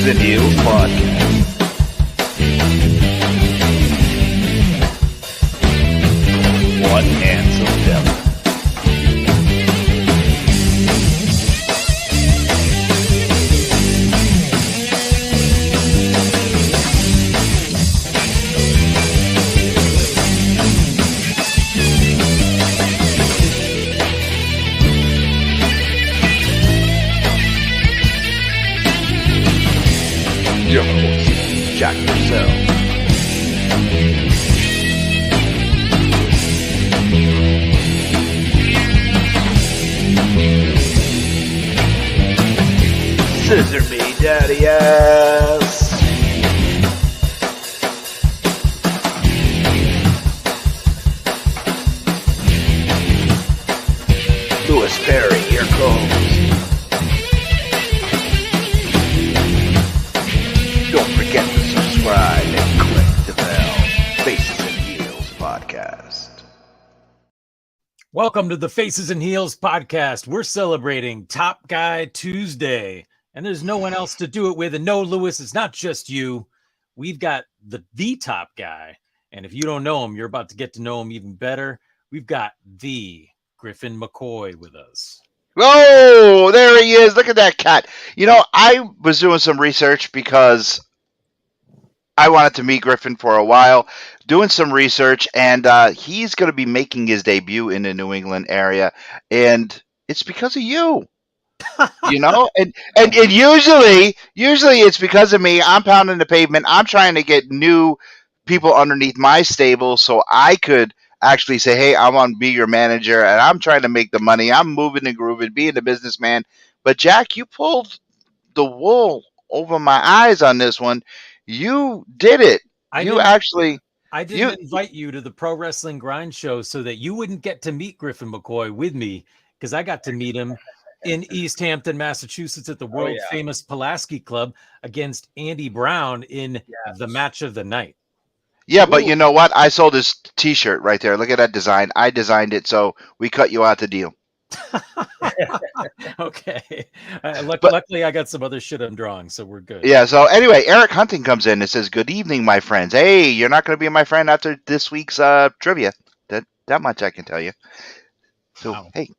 and Heels podcast. One handsome devil. Your host, Jack Purcell. Scissor me, daddy ass. Louis Perry, here comes. Don't forget to subscribe and click the bell. Faces and Heels podcast. Welcome to the Faces and Heels podcast. We're celebrating Top Guy Tuesday, and there's no one else to do it with. And no, Louis, it's not just you. We've got the top guy, and if you don't know him, you're about to get to know him even better. We've got the Griffin McCoy with us. Oh, there he is. Look at that cat. You know, I was doing some research because I wanted to meet Griffin for a while, doing some research, and he's going to be making his debut in the New England area, and it's because of you. You know, and usually it's because of me. I'm pounding the pavement. I'm trying to get new people underneath my stable so I could actually say, hey, I want to be your manager, and I'm trying to make the money. I'm moving and grooving, being a businessman. But Jack, you pulled the wool over my eyes on this one. You did it. I didn't invite you to the Pro Wrestling Grind show so that you wouldn't get to meet Griffin McCoy with me, because I got to meet him in East Hampton, Massachusetts at the world famous Pulaski Club against Andy Brown in the match of the night. Yeah, but you know what? I sold his t-shirt right there. Look at that design. I designed it, so we cut you out the deal. Okay. Luckily, I got some other shit I'm drawing, so we're good. Yeah, so anyway, Eric Hunting comes in and says, good evening, my friends. Hey, you're not going to be my friend after this week's trivia. That much I can tell you. So, wow. Hey.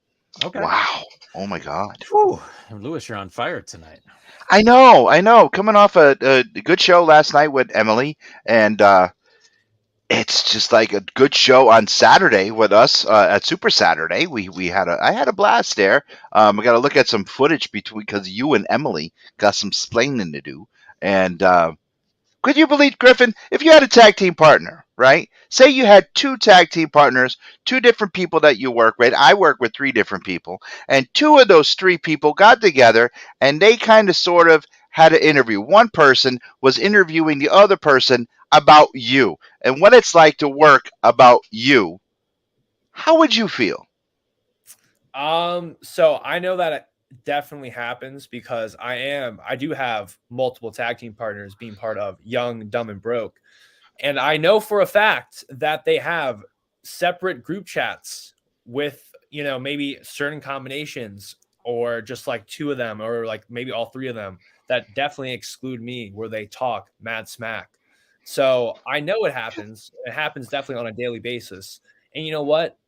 Okay. Wow. Oh, my God. Whew. Louis, you're on fire tonight. I know. Coming off a good show last night with Emily, and it's just like a good show on Saturday with us at Super Saturday. I had a blast there. I got to look at some footage because you and Emily got some splaining to do. And could you believe, Griffin, if you had a tag team partner, right? Say you had two tag team partners, two different people that you work with. I work with three different people, and two of those three people got together and they kind of sort of had an interview. One person was interviewing the other person about you and what it's like to work about you. How would you feel? So I know that it definitely happens because I do have multiple tag team partners being part of Young, Dumb, and Broke. And I know for a fact that they have separate group chats with, maybe certain combinations or just like two of them or like maybe all three of them that definitely exclude me where they talk mad smack. So I know it happens. It happens definitely on a daily basis. And you know what?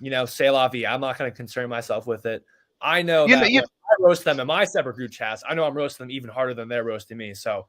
C'est la vie. I'm not going to concern myself with it. I know that when I roast them in my separate group chats, I know I'm roasting them even harder than they're roasting me. So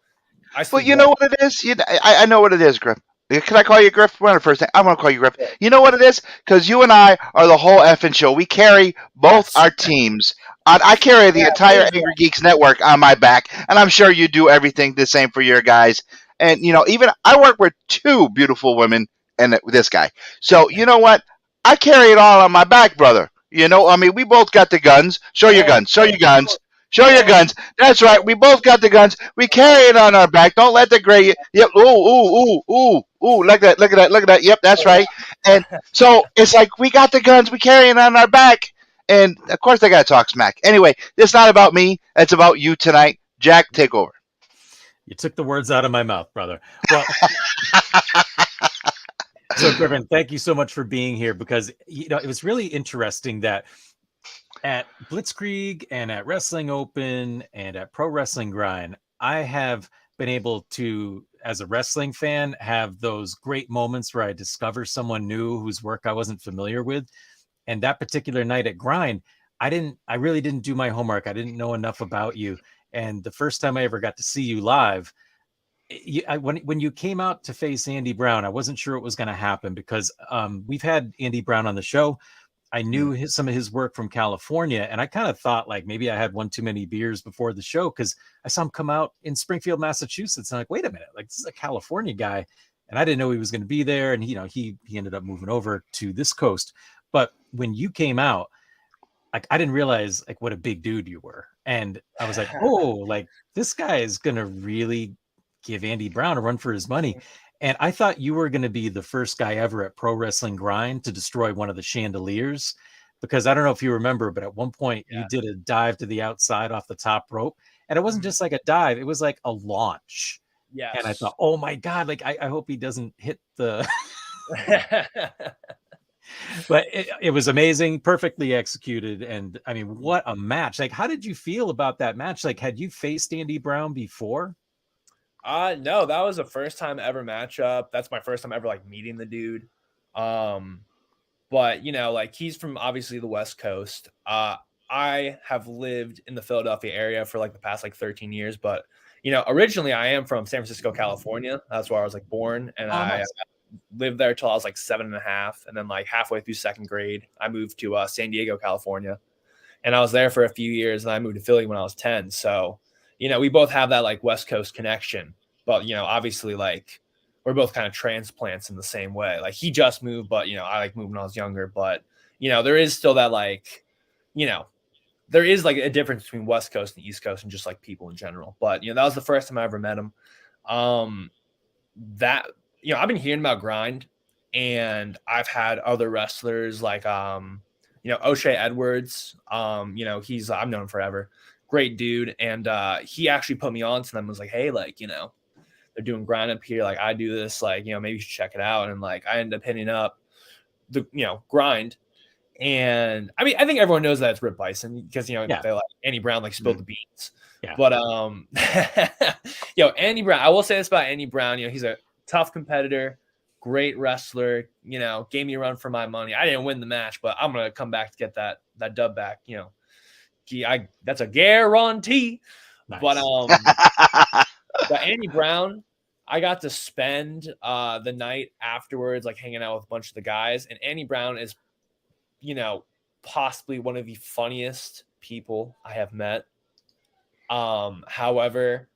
you know what it is? I know what it is, Griff. Can I call you Griff? One first thing. I'm going to call you Griff. You know what it is? Because you and I are the whole effing show. We carry both our teams. I carry the entire Angry Geeks network on my back, and I'm sure you do everything the same for your guys. And, even I work with two beautiful women and this guy. So, you know what? I carry it all on my back, brother. We both got the guns. Show your guns. Show your guns. Show your guns. That's right. We both got the guns. We carry it on our back. Don't let the gray. Yep. Ooh. Look at that. Yep. That's right. And so it's like we got the guns. We carry it on our back. And of course, they got to talk smack. Anyway, it's not about me. It's about you tonight. Jack, take over. You took the words out of my mouth, brother. Well, so Griffin, thank you so much for being here because, it was really interesting that at Blitzkrieg and at Wrestling Open and at Pro Wrestling Grind, I have been able to, as a wrestling fan, have those great moments where I discover someone new whose work I wasn't familiar with. And that particular night at Grind, I really didn't do my homework. I didn't know enough about you. And the first time I ever got to see you live, when you came out to face Andy Brown, I wasn't sure it was going to happen because we've had Andy Brown on the show. I knew some of his work from California, and I kind of thought like maybe I had one too many beers before the show because I saw him come out in Springfield, Massachusetts. And I'm like, wait a minute, like this is a California guy, and I didn't know he was going to be there. And he ended up moving over to this coast. But when you came out, like I didn't realize like what a big dude you were, and I was like, oh, like this guy is gonna really give Andy Brown a run for his money. And I thought you were going to be the first guy ever at Pro Wrestling Grind to destroy one of the chandeliers, because I don't know if you remember, but at one point you did a dive to the outside off the top rope, and it wasn't just like a dive; it was like a launch. Yes. And I thought, oh my god, like I hope he doesn't hit the. But it was amazing, perfectly executed, and I mean, what a match! Like, how did you feel about that match? Like, had you faced Andy Brown before? No, that was a first time ever matchup. That's my first time ever like meeting the dude. But like he's from obviously the West Coast. I have lived in the Philadelphia area for like the past like 13 years, but originally I am from San Francisco, California. That's where I was like born, and I lived there till I was like 7.5, and then like halfway through second grade, I moved to San Diego, California, and I was there for a few years, and I moved to Philly when I was 10. So we both have that like West Coast connection, but obviously like we're both kind of transplants in the same way. Like he just moved, but I like moved when I was younger. But there is still that like, there is like a difference between West Coast and East Coast and just like people in general. But that was the first time I ever met him. That I've been hearing about Grind, and I've had other wrestlers like O'Shea Edwards. He's I've known him forever. Great dude. And he actually put me on to them, was like, hey, like, they're doing Grind up here. Like I do this, like, maybe you should check it out. And like, I ended up hitting up the, Grind. And I mean, I think everyone knows that it's Rip Bison because, they like Andy Brown, like spilled the beans. Yeah. But, Andy Brown, I will say this about Andy Brown, he's a tough competitor, great wrestler, gave me a run for my money. I didn't win the match, but I'm going to come back to get that dub back, that's a guarantee. Nice. But Andy Brown, I got to spend the night afterwards, like hanging out with a bunch of the guys. And Andy Brown is, possibly one of the funniest people I have met. However,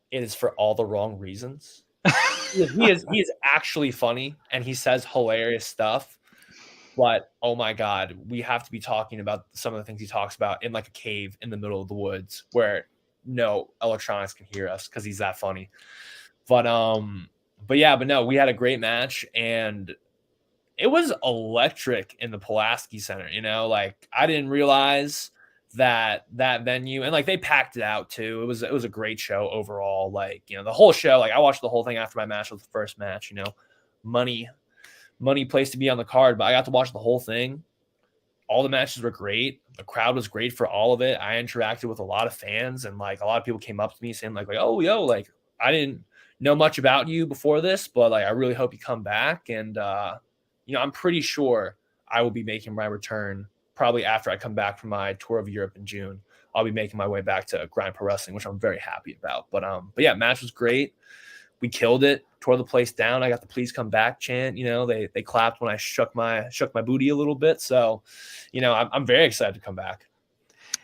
it is for all the wrong reasons. He is actually funny, and he says hilarious stuff. But oh my God, we have to be talking about some of the things he talks about in like a cave in the middle of the woods where no electronics can hear us because he's that funny. But no, we had a great match, and it was electric in the Pulaski Center. Like I didn't realize that venue, and like they packed it out too. It was a great show overall. Like the whole show. Like I watched the whole thing after my match with the first match. Money place to be on the card, but I got to watch the whole thing. All the matches were great. The crowd was great for all of it. I interacted with a lot of fans, and like a lot of people came up to me saying like, oh, yo, like I didn't know much about you before this, but like I really hope you come back. And I'm pretty sure I will be making my return probably after I come back from my tour of Europe in June. I'll be making my way back to Grind Pro Wrestling, which I'm very happy about. But yeah, match was great. We killed it, tore the place down. I got the "Please come back" chant. They clapped when I shook my booty a little bit. So, I'm very excited to come back.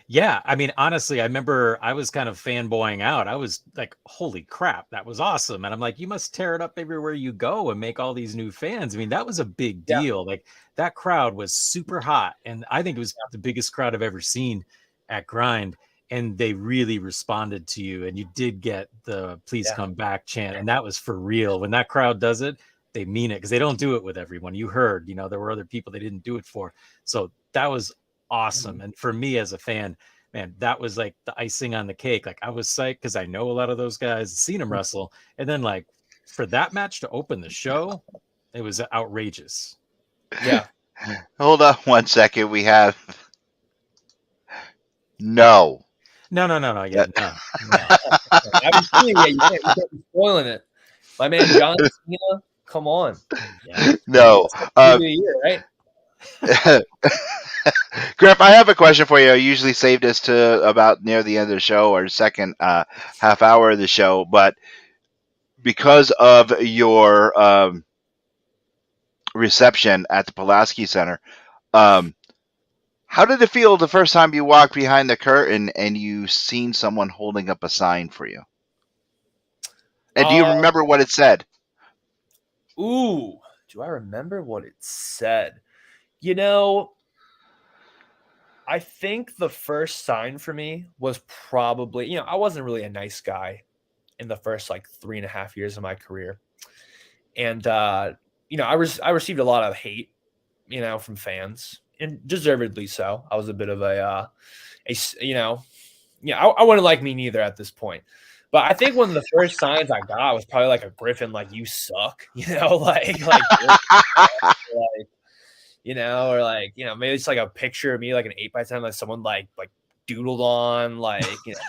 Yeah, I mean, honestly, I remember I was kind of fanboying out. I was like, "Holy crap, that was awesome!" And I'm like, "You must tear it up everywhere you go and make all these new fans." I mean, that was a big deal. Yeah. Like that crowd was super hot, and I think it was the biggest crowd I've ever seen at Grind. And they really responded to you, and you did get the "Please come back" chant, and that was for real. When that crowd does it, they mean it, because they don't do it with everyone. You heard, there were other people they didn't do it for. So that was awesome. Mm-hmm. And for me as a fan, man, that was like the icing on the cake. Like I was psyched because I know a lot of those guys, seen them wrestle, and then like for that match to open the show, it was outrageous. Yeah. Hold on one second. We have no. No. Yeah, no. I haven't seen it yet. You can't be spoiling it. My man John Cena, come on. Yeah. No. It's the movie of the year, right? Griff, I have a question for you. I usually save this to about near the end of the show or second half hour of the show, but because of your reception at the Pulaski Center, um, how did it feel the first time you walked behind the curtain and you seen someone holding up a sign for you? And do you Um, remember what it said? Ooh, do I remember what it said? You know, I think the first sign for me was probably, I wasn't really a nice guy in the first like 3.5 years of my career. And I received a lot of hate, from fans, and deservedly so. I was a bit of I wouldn't like me neither at this point. But I think one of the first signs I got was probably like a Griffin, like you suck, like or like, maybe it's like a picture of me, like an 8x10, like someone like doodled on, like,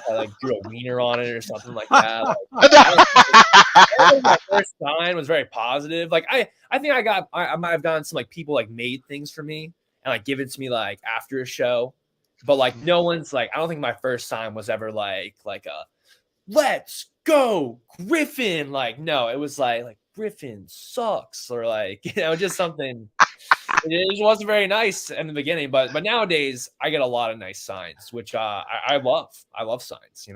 like drew a wiener on it or something like that. Like, I don't think my first sign was very positive. Like I think I might have gotten some like people like made things for me and like give it to me like after a show. But like no one's like, I don't think my first sign was ever like a let's go Griffin. Like, no, it was like Griffin sucks, or like, just something. It just wasn't very nice in the beginning, but nowadays I get a lot of nice signs, which I love. I love signs,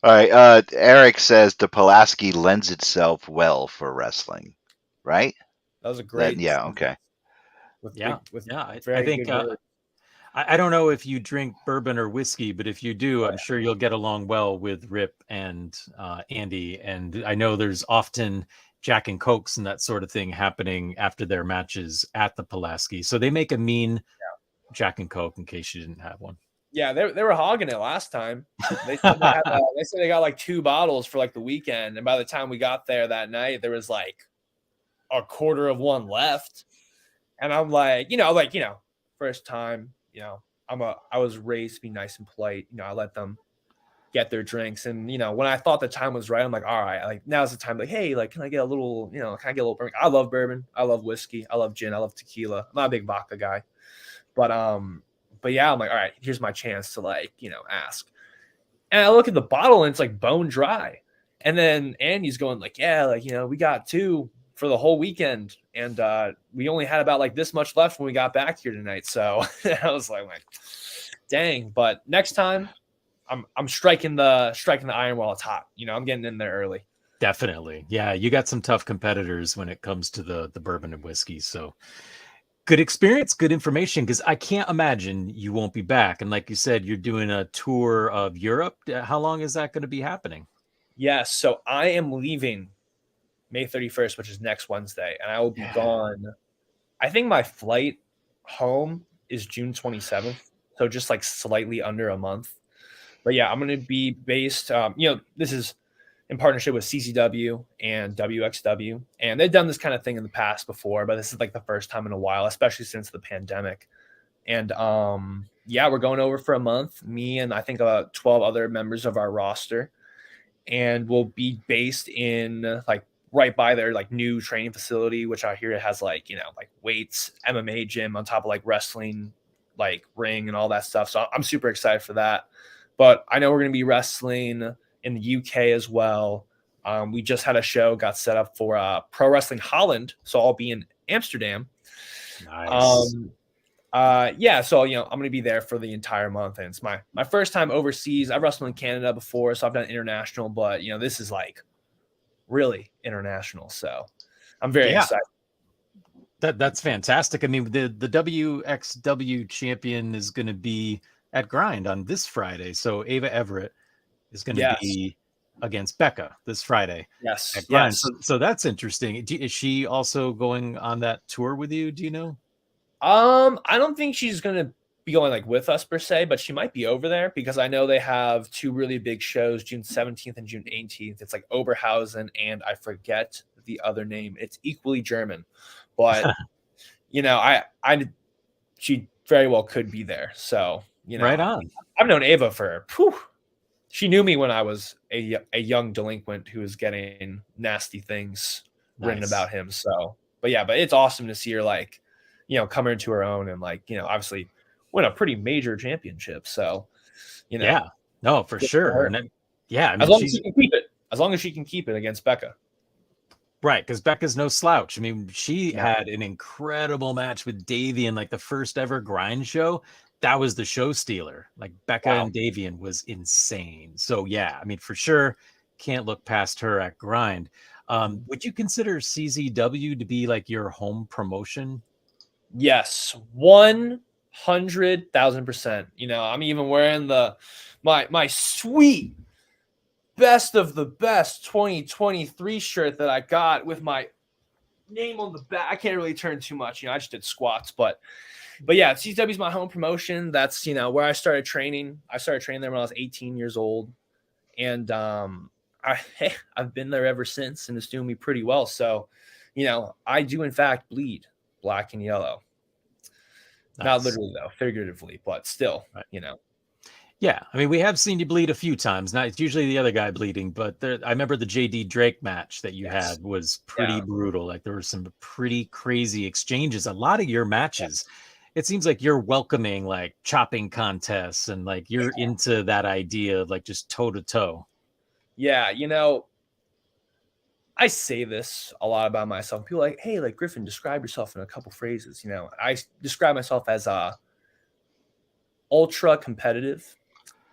All right. Eric says the Pulaski lends itself well for wrestling, right? That was a great Yeah. Okay. with Yeah. with Yeah. I very think good words. I don't know if you drink bourbon or whiskey, but if you do, I'm sure you'll get along well with Rip and Andy. And I know there's often Jack and Cokes and that sort of thing happening after their matches at the Pulaski. So they make a mean Jack and Coke in case you didn't have one. Yeah, they were hogging it last time. They said they got like 2 bottles for like the weekend, and by the time we got there that night, there was like a quarter of one left. And I'm like, first time, I was raised to be nice and polite. I let them get their drinks. And, when I thought the time was right, I'm like, all right, like now's the time. Like, hey, like, can I get a little, bourbon? I love bourbon. I love whiskey. I love gin. I love tequila. I'm not a big vodka guy, but yeah, I'm like, all right, here's my chance to like, ask. And I look at the bottle and it's like bone dry. And then Andy's going like, yeah, like, we got 2 for the whole weekend. And we only had about like this much left when we got back here tonight. So I was like, dang. But next time I'm striking the iron while it's hot. I'm getting in there early. Definitely. Yeah. You got some tough competitors when it comes to the bourbon and whiskey. So good experience, good information, because I can't imagine you won't be back. And like you said, you're doing a tour of Europe. How long is that going to be happening? Yes. So I am leaving May 31st, which is next Wednesday, and I will be gone. I think my flight home is June 27th, so just like slightly under a month. But yeah, I'm going to be based, this is in partnership with CCW and WXW, and they've done this kind of thing in the past before, but this is like the first time in a while, especially since the pandemic. And yeah, we're going over for a month, me and I think about 12 other members of our roster, and we'll be based in like right by their like new training facility, which I hear it has like, like weights, MMA gym on top of like wrestling, like ring and all that stuff. So I'm super excited for that. But I know we're going to be wrestling in the UK as well. We just had a show got set up for Pro Wrestling Holland, so I'll be in Amsterdam. Nice. Yeah, so I'm going to be there for the entire month, and it's my first time overseas. I've wrestled in Canada before, so I've done international, but this is like really international, so I'm very excited. That's fantastic. I mean, the WXW champion is going to be at Grind on this Friday, so Ava Everett is going to be against Becca this Friday. Yes, at Grind. So that's interesting. Is she also going on that tour with you? Do you know? I don't think she's going to be going like with us per se, but she might be over there because I know they have 2 really big shows, June 17th and June 18th. It's like Oberhausen and I forget the other name. It's equally German, but she very well could be there. So, right on. I've known Ava for, she knew me when I was a young delinquent who was getting nasty things written about him. So, but it's awesome to see her like, come into her own and like, obviously win a pretty major championship. So, yeah, no, for sure. And I mean, as long as she can keep it, as long as she can keep it against Becca. Right, because Becca's no slouch. I mean, she had an incredible match with Davian, like the first ever grind show. That was the show stealer. Like Becca and Davian was insane. So yeah, I mean, for sure, can't look past her at grind. Would you consider CZW to be like your home promotion? Yes, 100,000%. I'm even wearing my sweet best of the best 2023 shirt that I got with my name on the back. I can't really turn too much. I just did squats, but yeah, CZW is my home promotion. That's, where I started training. I started training there when I was 18 years old. And I've been there ever since, and it's doing me pretty well. So, I do in fact bleed black and yellow. Nice. Not literally though, figuratively, but still, right. Yeah, I mean, we have seen you bleed a few times. Now it's usually the other guy bleeding, but I remember the JD Drake match that you had was pretty brutal. Like there were some pretty crazy exchanges. A lot of your matches, it seems like you're welcoming like chopping contests and like you're into that idea of like just toe to toe. Yeah, I say this a lot about myself. People are like, hey, like Griffin, describe yourself in a couple phrases. I describe myself as ultra competitive.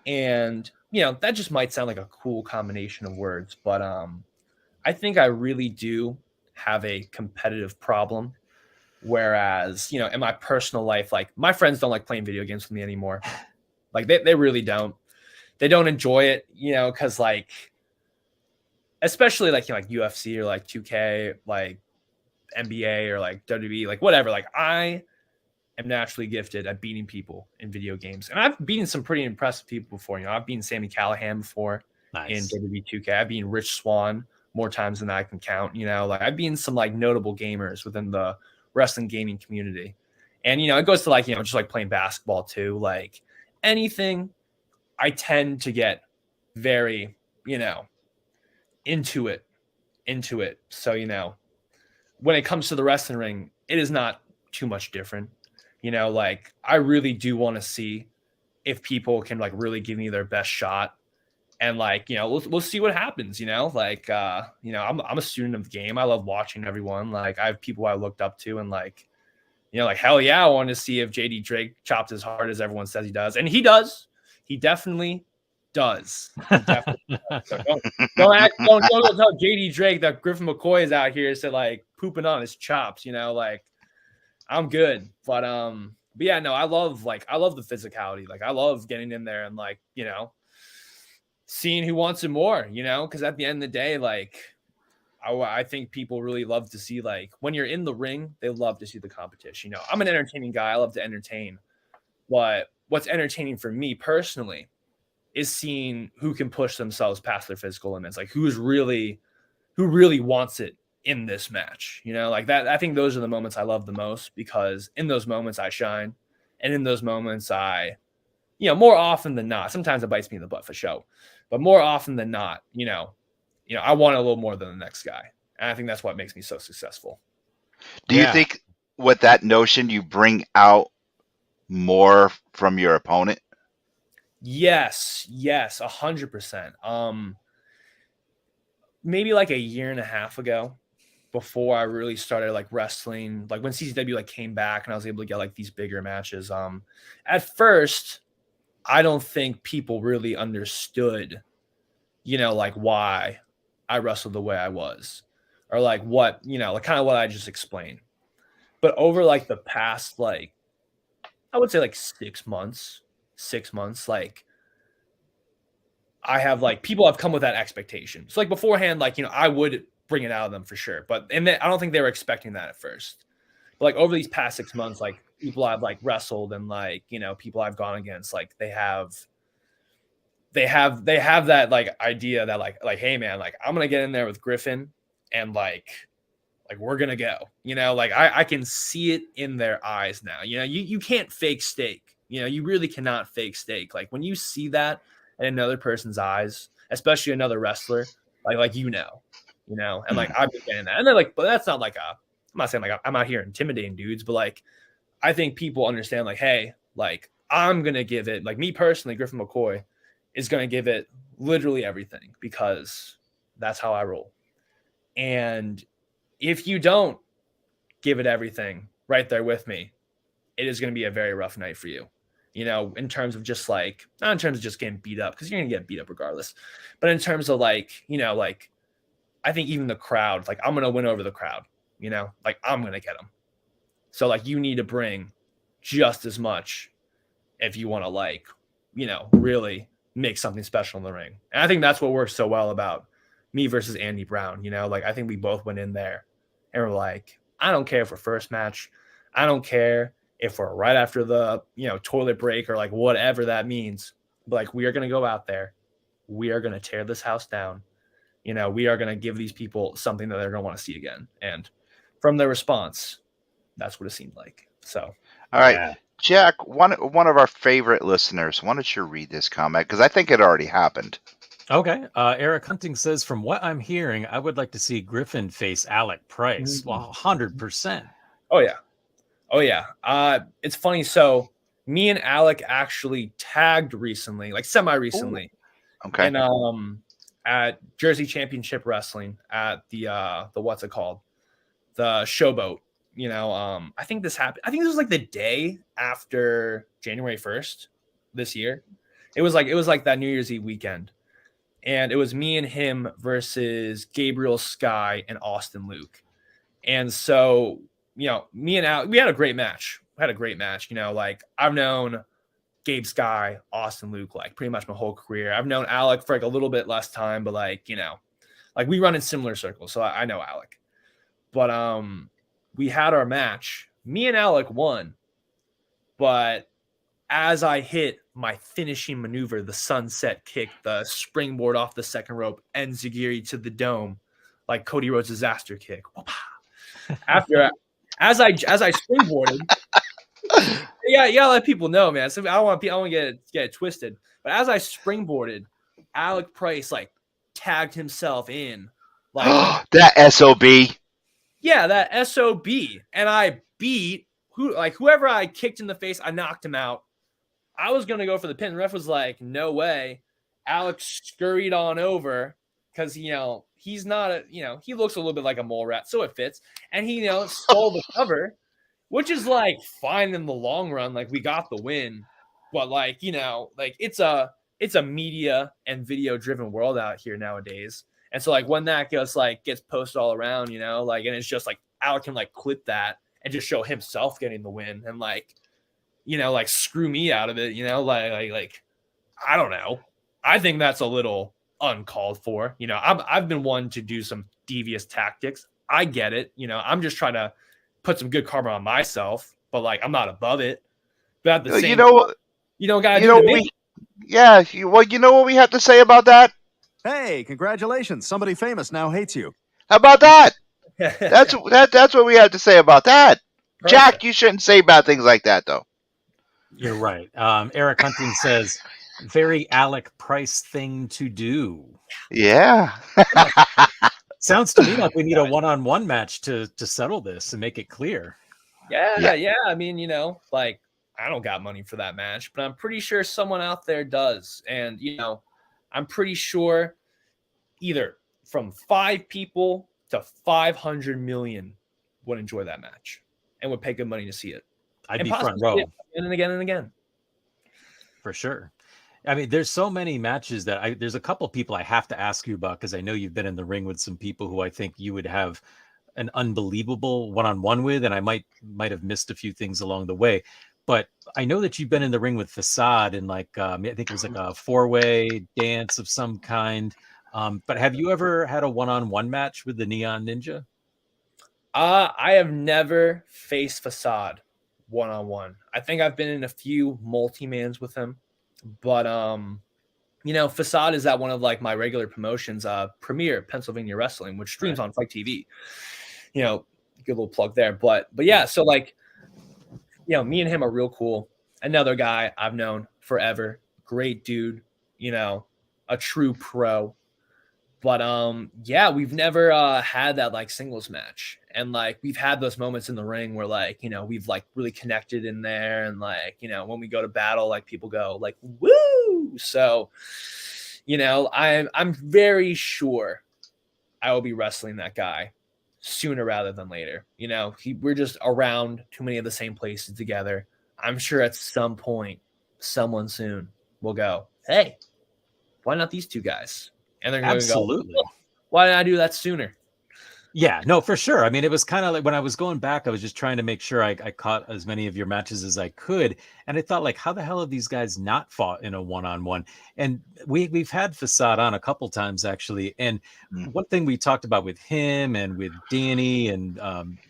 And, that just might sound like a cool combination of words, but I think I really do have a competitive problem. Whereas, in my personal life, like my friends don't like playing video games with me anymore. Like they really don't. They don't enjoy it, because like, especially like, like UFC or like 2K, like NBA or like WWE, like whatever. Like I am naturally gifted at beating people in video games. And I've beaten some pretty impressive people before. I've beaten Sammy Callahan before in WWE 2K. I've beaten Rich Swann more times than I can count. Like I've beaten some like notable gamers within the wrestling gaming community. And, it goes to like, just like playing basketball too. Like anything, I tend to get very, into it. So, when it comes to the wrestling ring, it is not too much different. Like I really do want to see if people can like really give me their best shot, and like, we'll see what happens. Like, I'm a student of the game. I love watching everyone. Like I have people I looked up to, and like, like hell yeah, I want to see if JD Drake chops as hard as everyone says he does, and he does. He definitely does. He definitely does. So don't tell JD Drake that Griffin McCoy is out here to like pooping on his chops. Like. I'm good, but yeah, no, I love the physicality. Like I love getting in there and like, seeing who wants it more, because at the end of the day, like I think people really love to see, like when you're in the ring, they love to see the competition. I'm an entertaining guy. I love to entertain, but what's entertaining for me personally is seeing who can push themselves past their physical limits. Like who really wants it in this match, like that. I think those are the moments I love the most, because in those moments I shine, and in those moments I, more often than not, sometimes it bites me in the butt for show, but more often than not, I want a little more than the next guy. And I think that's what makes me so successful. Do you think with that notion, you bring out more from your opponent? Yes, 100%. Maybe like a year and a half ago, before I really started like wrestling, like when CZW like came back and I was able to get like these bigger matches. At first, I don't think people really understood, like why I wrestled the way I was, or like what, like kind of what I just explained. But over like the past, like I would say like 6 months, like I have like people have come with that expectation. So like beforehand, like, I would bring it out of them for sure. But I don't think they were expecting that at first. But like over these past 6 months, like people I've like wrestled and like, people I've gone against, like they have that like idea that like, hey man, like I'm gonna get in there with Griffin and like we're gonna go. Like I can see it in their eyes now. You can't fake steak You know, you really cannot fake steak. Like when you see that in another person's eyes, especially another wrestler, like you know, and like I've been getting that. And they're like, but that's not like I'm not saying like I'm out here intimidating dudes, but like I think people understand like, hey, like I'm gonna give it, like me personally, Griffin McCoy is gonna give it literally everything because that's how I roll. And if you don't give it everything right there with me, it is going to be a very rough night for you. You know, in terms of just like, not in terms of just getting beat up, because you're going to get beat up regardless, but in terms of like, like I think even the crowd, like I'm going to win over the crowd, like I'm going to get them. So like you need to bring just as much if you want to like, really make something special in the ring. And I think that's what works so well about me versus Andy Brown. Like I think we both went in there and we're like, I don't care if we're first match. I don't care if we're right after the, toilet break or like whatever that means. But like we are going to go out there. We are going to tear this house down. We are going to give these people something that they're going to want to see again. And from their response, that's what it seemed like. So, all right. Yeah. Jack, one of our favorite listeners, why don't you read this comment? Because I think it already happened. Okay. Eric Hunting says, from what I'm hearing, I would like to see Griffin face Alec Price. Mm-hmm. Well, 100%. Oh, yeah. It's funny. So me and Alec actually tagged recently, like semi-recently. Ooh. Okay. And at Jersey Championship Wrestling at the what's it called? The Showboat. I think this happened. I think this was like the day after January 1st this year. It was like that New Year's Eve weekend. And it was me and him versus Gabriel Sky and Austin Luke. And so, me and Alec, we had a great match. Like I've known Gabe Sky, Austin Luke, like pretty much my whole career. I've known Alec for like a little bit less time, but like, like we run in similar circles. So I know Alec. But we had our match. Me and Alec won. But as I hit my finishing maneuver, the sunset kick, the springboard off the second rope, enziguri to the dome, like Cody Rhodes' disaster kick. As I springboarded, you gotta let people know, man. So I don't want to get it twisted. But as I springboarded, Alec Price like tagged himself in, like that SOB. Yeah, that SOB, and I beat whoever I kicked in the face. I knocked him out. I was going to go for the pin. The ref was like, no way. Alex scurried on over because, he's not, he looks a little bit like a mole rat, so it fits. And he, stole the cover, which is like fine in the long run. Like we got the win, but like, like it's a media and video driven world out here nowadays. And so like when that gets posted all around, like, and it's just like Alec can like clip that and just show himself getting the win and like, like screw me out of it, like I don't know. I think that's a little uncalled for. I've been one to do some devious tactics. I get it. I'm just trying to put some good karma on myself, but like I'm not above it. But at the same time, you don't gotta do it. Yeah, you know what we have to say about that? Hey, congratulations! Somebody famous now hates you. How about that? That's what we have to say about that. Perfect. Jack, you shouldn't say bad things like that, though. You're right. Eric Hunting says, very Alec Price thing to do. Yeah. Sounds to me like we need a one-on-one match to settle this and make it clear. Yeah. I mean, like I don't got money for that match, but I'm pretty sure someone out there does. And, I'm pretty sure either from 5 people to 500 million would enjoy that match and would pay good money to see it. I'd be front row. Again and again and again. For sure. I mean, there's so many matches that there's a couple people I have to ask you about because I know you've been in the ring with some people who I think you would have an unbelievable one-on-one with, and I might have missed a few things along the way. But I know that you've been in the ring with Facade and I think it was like a 4-way dance of some kind. But have you ever had a one-on-one match with the Neon Ninja? I have never faced Facade one-on-one. I think I've been in a few multi-mans with him, but Facade is at one of like my regular promotions, Premier Pennsylvania Wrestling, which streams on Fight TV. Good little plug there. But yeah, so like, me and him are real cool. another guy I've known forever, great dude, you know, a true pro. But yeah, we've never had that like singles match. And like we've had those moments in the ring where like, you know, we've like really connected in there, and like, you know, when we go to battle, like people go like woo. So, you know, I'm very sure I will be wrestling that guy sooner rather than later. You know, we're just around too many of the same places together. I'm sure at some point, someone soon will go, hey, why not these two guys? And they're going to go, Absolutely. oh, why didn't I do that sooner? Yeah, no, for sure. I mean, it was kind of like when I was going back, I was just trying to make sure I caught as many of your matches as I could. And I thought, like, how the hell have these guys not fought in a one-on-one? And we've had Facade on a couple times, actually. And one thing we talked about with him and with Danny and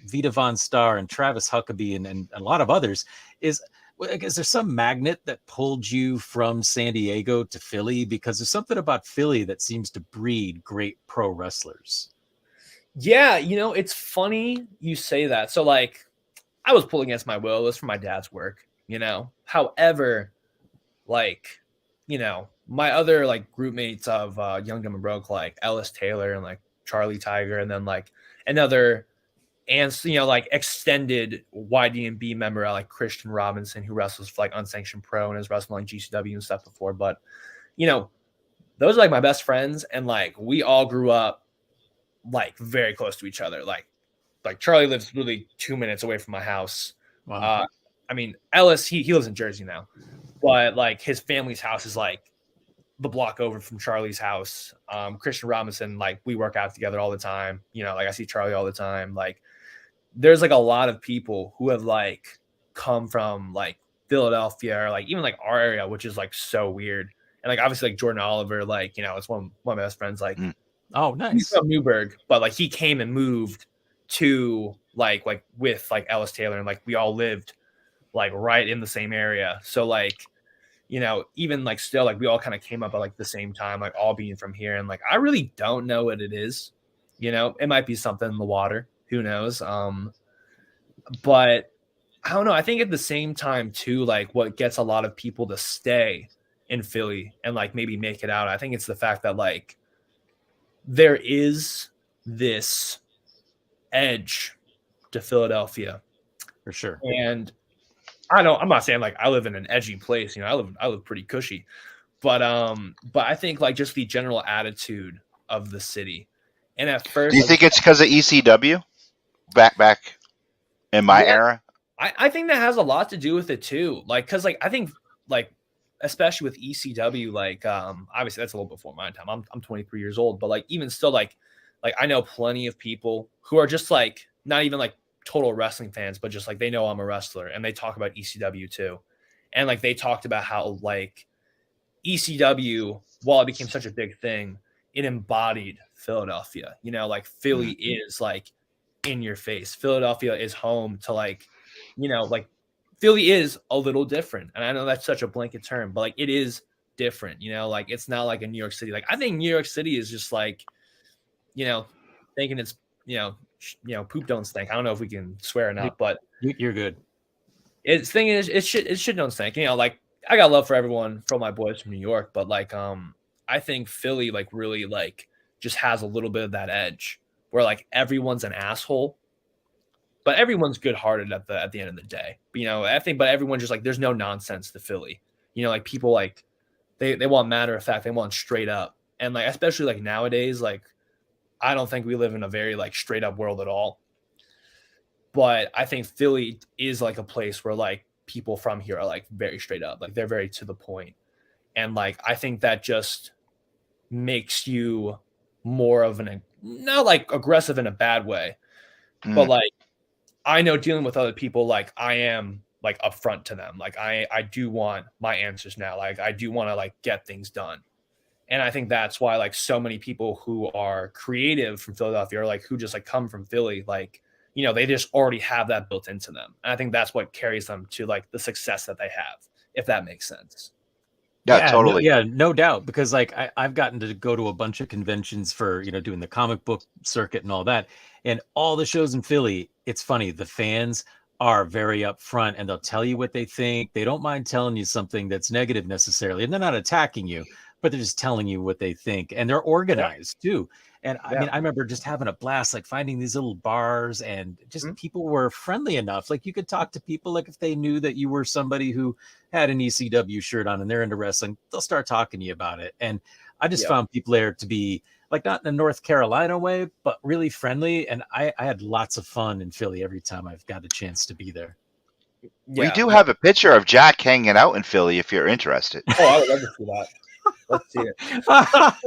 Vita Von Star and Travis Huckabee and a lot of others is there some magnet that pulled you from San Diego to Philly? Because there's something about Philly that seems to breed great pro wrestlers. Yeah, you know, it's funny you say that. So, like, I was pulled against my will. It was for my dad's work, you know. However, like, you know, my other like group mates of Young Dumb and Broke, like Ellis Taylor and like Charlie Tiger, and then like another and you know, like extended YDMB member like Christian Robinson, who wrestles for like Unsanctioned Pro and has wrestled like GCW and stuff before. But you know, those are like my best friends, and like we all grew up like very close to each other. Like Charlie lives really 2 minutes away from my house. Wow. I mean, Ellis, he lives in Jersey now, but like his family's house is like the block over from Charlie's house. Christian Robinson, like we work out together all the time. You know, like I see Charlie all the time. Like there's like a lot of people who have like come from like Philadelphia or like even like our area, which is like so weird. And like obviously like Jordan Oliver, like, you know, it's one of my best friends. Like, oh, nice. He's from Newburgh, but like he came and moved to like with like Ellis Taylor, and like we all lived like right in the same area. So like, you know, even like still like we all kind of came up at like the same time, like all being from here. And like I really don't know what it is. You know, it might be something in the water. Who knows? But I don't know. I think at the same time too, like what gets a lot of people to stay in Philly and like maybe make it out, I think it's the fact that like there is this edge to Philadelphia. For sure. And I'm not saying like I live in an edgy place, you know, I live pretty cushy, but I think like just the general attitude of the city. And at first, do you think it's because of ECW back in my era? I think that has a lot to do with it too. Like, cause like, I think like, especially with ECW, like, obviously that's a little before my time. I'm 23 years old, but like, even still, like I know plenty of people who are just like, not even like total wrestling fans, but just like, they know I'm a wrestler and they talk about ECW too. And like, they talked about how like ECW, while it became such a big thing, it embodied Philadelphia, you know, like Philly is like in your face. Philadelphia is home to like, you know, like Philly is a little different. And I know that's such a blanket term, but like it is different, you know, like it's not like a New York City. Like I think New York City is just like, you know, thinking it's, you know, poop don't stink. I don't know if we can swear or not, but you're good. It's thing is it should don't stink. You know, like I got love for everyone from my boys from New York, but like I think Philly like really like just has a little bit of that edge where like everyone's an asshole, but everyone's good-hearted at the end of the day. But, you know, I think, but everyone just like there's no nonsense to Philly. You know, like people like they want matter of fact, they want straight up, and like especially like nowadays, like I don't think we live in a very like straight up world at all. But I think Philly is like a place where like people from here are like very straight up, like they're very to the point, and like I think that just makes you more of an not like aggressive in a bad way, but like I know dealing with other people, like I am like upfront to them. Like I do want my answers now. Like I do want to like get things done. And I think that's why like so many people who are creative from Philadelphia or like who just like come from Philly, like, you know, they just already have that built into them. And I think that's what carries them to like the success that they have, if that makes sense. Yeah, totally. No doubt. Because like I've gotten to go to a bunch of conventions for, you know, doing the comic book circuit and all that. And all the shows in Philly, it's funny. The fans are very upfront, and they'll tell you what they think. They don't mind telling you something that's negative necessarily, and they're not attacking you, but they're just telling you what they think, and they're organized too. And I Yeah. mean, I remember just having a blast, like finding these little bars, and just Mhm. people were friendly enough. Like you could talk to people, like if they knew that you were somebody who had an ECW shirt on and they're into wrestling, they'll start talking to you about it. And I just Yeah. found people there to be like not in a North Carolina way, but really friendly. And I had lots of fun in Philly every time I've got a chance to be there. We Yeah. do have a picture of Jack hanging out in Philly if you're interested. Oh, I would love to see that. Let's see it. Ah,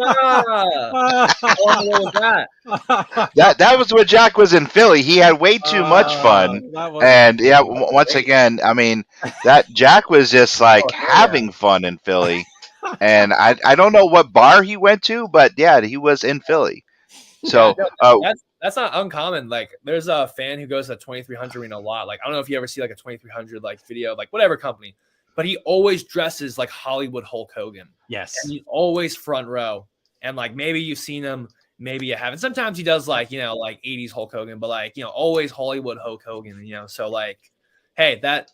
with that. That was when Jack was in Philly. He had way too much fun. That was And yeah, once again, I mean, that Jack was just like Oh, hell yeah. having fun in Philly. And I don't know what bar he went to, but yeah, he was in Philly. So Yeah, no, that's not uncommon. Like, there's a fan who goes to 2300 arena a lot. Like, I don't know if you ever see like a 2300 like video, like whatever company, but he always dresses like Hollywood Hulk Hogan. yes. And he's always front row. And like maybe you've seen him, maybe you haven't. Sometimes he does like, like 80s Hulk Hogan, but like, always Hollywood Hulk Hogan, So like, hey, that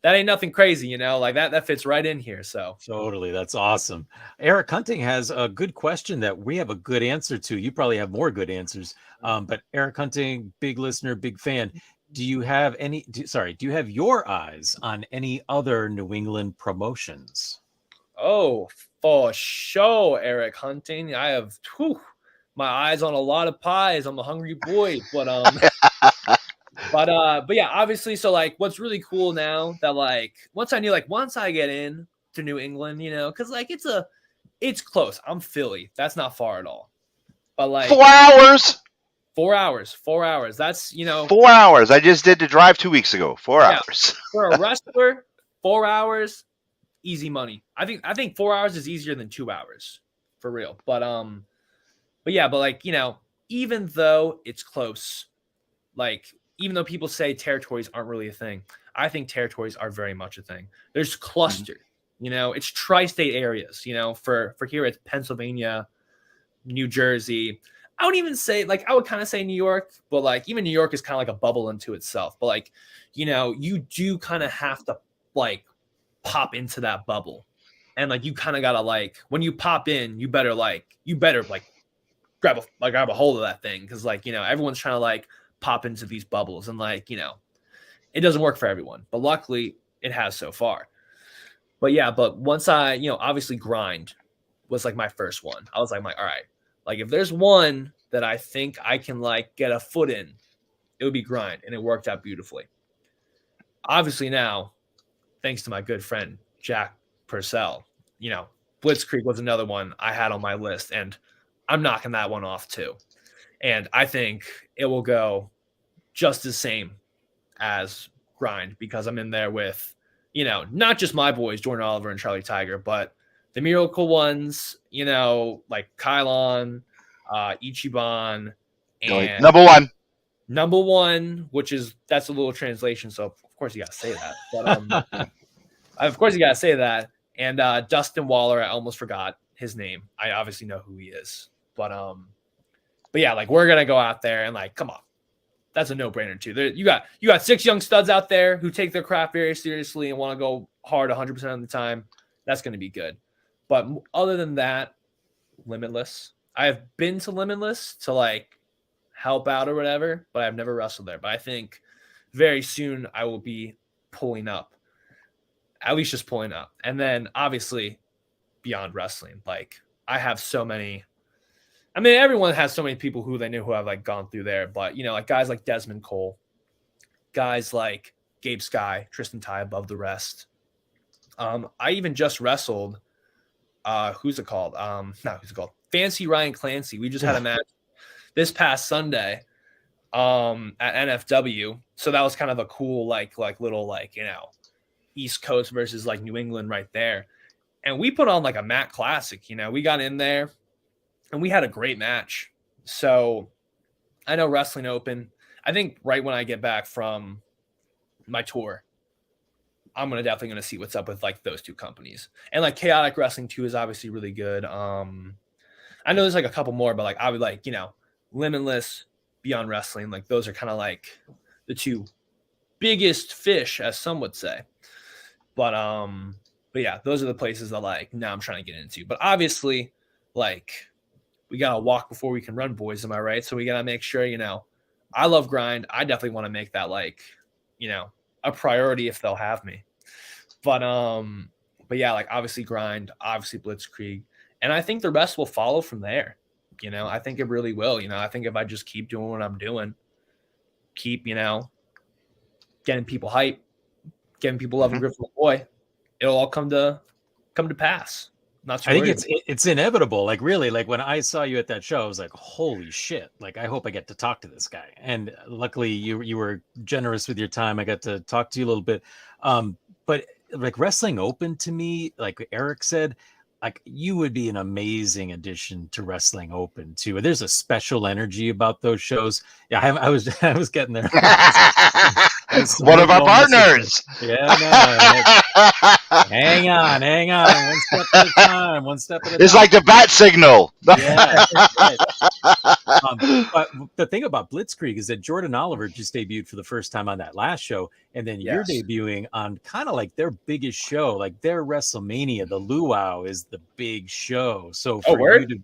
ain't nothing crazy, like that fits right in here. So Totally. That's awesome. Eric Hunting has a good question that we have a good answer to. You probably have more good answers. But Eric Hunting, big listener, big fan. Do you have do you have your eyes on any other New England promotions? Oh, for sure, Eric Hunting. I have my eyes on a lot of pies. I'm a hungry boy, but but yeah, obviously. So like, what's really cool now that like once I get in to New England, because like it's close. I'm Philly. That's not far at all. But like 4 hours. 4 hours. 4 hours. That's 4 hours. I just did the drive 2 weeks ago. 4 Yeah. hours. For a wrestler, 4 hours, easy money. I think 4 hours is easier than 2 hours for real. But yeah, but like, even though it's close, like even though people say territories aren't really a thing, I think territories are very much a thing. There's clustered, it's tri-state areas, for here it's Pennsylvania, New Jersey. I would even say like I would kind of say New York, but like even New York is kind of like a bubble into itself. But like, you do kind of have to like pop into that bubble. And like you kind of gotta like when you pop in, you better grab a hold of that thing because like everyone's trying to like pop into these bubbles and like it doesn't work for everyone, but luckily it has so far. But yeah, but once I obviously grind was like my first one. I was like all right, like if there's one that I think I can like get a foot in, it would be grind, and it worked out beautifully. Obviously now, thanks to my good friend Jack Purcell, Blitzkrieg was another one I had on my list, and I'm knocking that one off too. And I think it will go just the same as grind because I'm in there with, not just my boys, Jordan Oliver and Charlie Tiger, but the Miracle ones, like Kylon, Ichiban, and number one, which that's a little translation. So of course you got to say that. But of course you got to say that. And Dustin Waller, I almost forgot his name. I obviously know who he is. But yeah, like we're gonna go out there and like, come on, that's a no-brainer too. You got 6 young studs out there who take their craft very seriously and want to go hard 100% of the time. That's gonna be good. But other than that, Limitless. I have been to Limitless to like help out or whatever, but I've never wrestled there. But I think very soon I will be pulling up, at least just pulling up, and then obviously Beyond Wrestling. Like I have so many. I mean, everyone has so many people who they know who have like gone through there, but like guys like Desmond Cole, guys like Gabe Sky, Tristan Ty above the rest. I even just wrestled. Who's it called? Fancy Ryan Clancy. We just had a match this past Sunday at NFW. So that was kind of a cool like little East Coast versus like New England right there. And we put on like a Matt Classic. We got in there. And we had a great match. So I know Wrestling Open, I think right when I get back from my tour, I'm definitely going to see what's up with like those two companies. And like Chaotic Wrestling 2 is obviously really good. I know there's like a couple more, but like I would like, Limitless, Beyond Wrestling, like those are kind of like the two biggest fish, as some would say. But yeah, those are the places that like now I'm trying to get into. But obviously, like we gotta walk before we can run, boys. Am I right? So we gotta make sure, I love grind. I definitely want to make that like, a priority if they'll have me. But yeah, like obviously grind, obviously blitzkrieg, and I think the rest will follow from there. I think it really will. I think if I just keep doing what I'm doing, keep getting people hype, getting people loving Griffin McCoy, it'll all come to pass. Not too I think it's inevitable. Like really, like when I saw you at that show, I was like, holy shit. Like I hope I get to talk to this guy. And luckily you were generous with your time. I got to talk to you a little bit. But like Wrestling Open to me, like Eric said, like you would be an amazing addition to Wrestling Open too. There's a special energy about those shows. Yeah, I was getting there. One of our partners. Yeah, no. Hang on. One step at a time. It's like the bat signal. Yeah. Right. But the thing about Blitzkrieg is that Jordan Oliver just debuted for the first time on that last show, and then you're debuting on kind of like their biggest show, like their WrestleMania. The Luau is the big show. So for you to,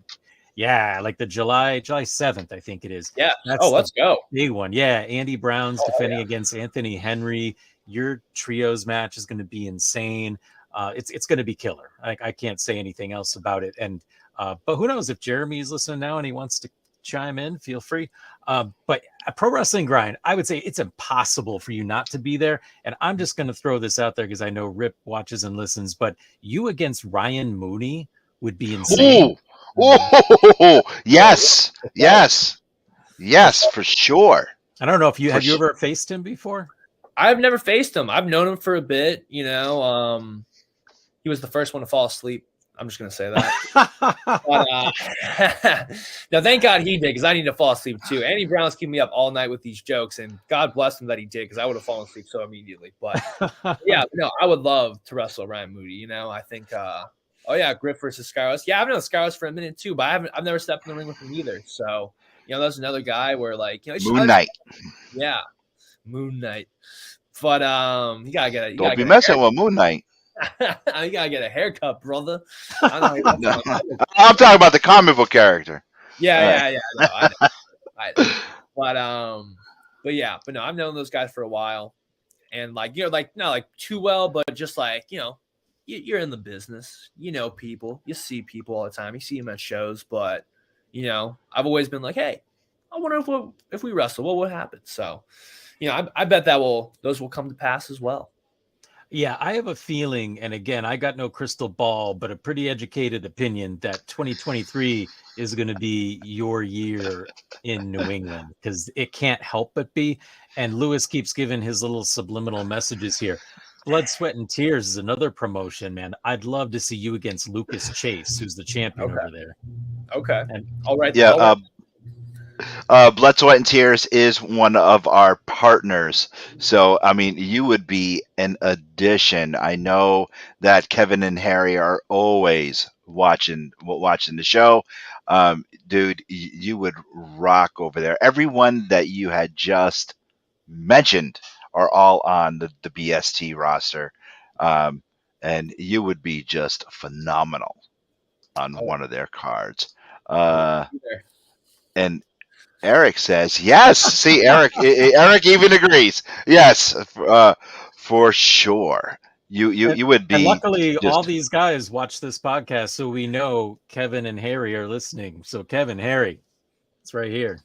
like the July 7th, I think it is. Yeah. That's let's go. Big one. Yeah. Andy Brown's defending against Anthony Henry. Your trios match is going to be insane. It's going to be killer. I can't say anything else about it. And but who knows if Jeremy's listening now and he wants to chime in, feel free. But a Pro Wrestling Grind, I would say it's impossible for you not to be there. And I'm just going to throw this out there because I know Rip watches and listens, but you against Ryan Mooney would be insane. Oh, yes, for sure. I don't know if have you ever faced him before? I've never faced him. I've known him for a bit, He was the first one to fall asleep. I'm just going to say that. But, now, thank God he did, because I need to fall asleep too. Andy Brown's keeping me up all night with these jokes, and God bless him that he did, because I would have fallen asleep so immediately. But yeah, no, I would love to wrestle Ryan Moody. I think, Griff versus Skyros. Yeah, I've known Skyros for a minute too, but I've never stepped in the ring with him either. So, that's another guy where like, Moon Knight. Yeah, Moon Knight. But you gotta get it. Don't be messing with Moon Knight. You gotta get a haircut, brother. I'm talking about the comic book character. Yeah. No, I know. But no, I've known those guys for a while, and like like not like too well, but just like you're in the business. People, you see people all the time. You see them at shows, but I've always been like, hey, I wonder if we wrestle, what would happen? So, I bet those will come to pass as well. Yeah, I have a feeling, and again, I got no crystal ball, but a pretty educated opinion that 2023 is going to be your year in New England, because it can't help but be. And Lewis keeps giving his little subliminal messages here. Blood, Sweat, and Tears is another promotion, man. I'd love to see you against Lucas Chase, who's the champion over there. Okay. And, all right. Yeah. Blood, Sweat, and Tears is one of our partners. So, I mean, you would be an addition. I know that Kevin and Harry are always watching the show. Dude, you would rock over there. Everyone that you had just mentioned are all on the BST roster. And you would be just phenomenal on one of their cards. And Eric says yes. See, Eric even agrees. Yes, for sure. You would be. And luckily, all these guys watch this podcast, so we know Kevin and Harry are listening. So Kevin, Harry, it's right here.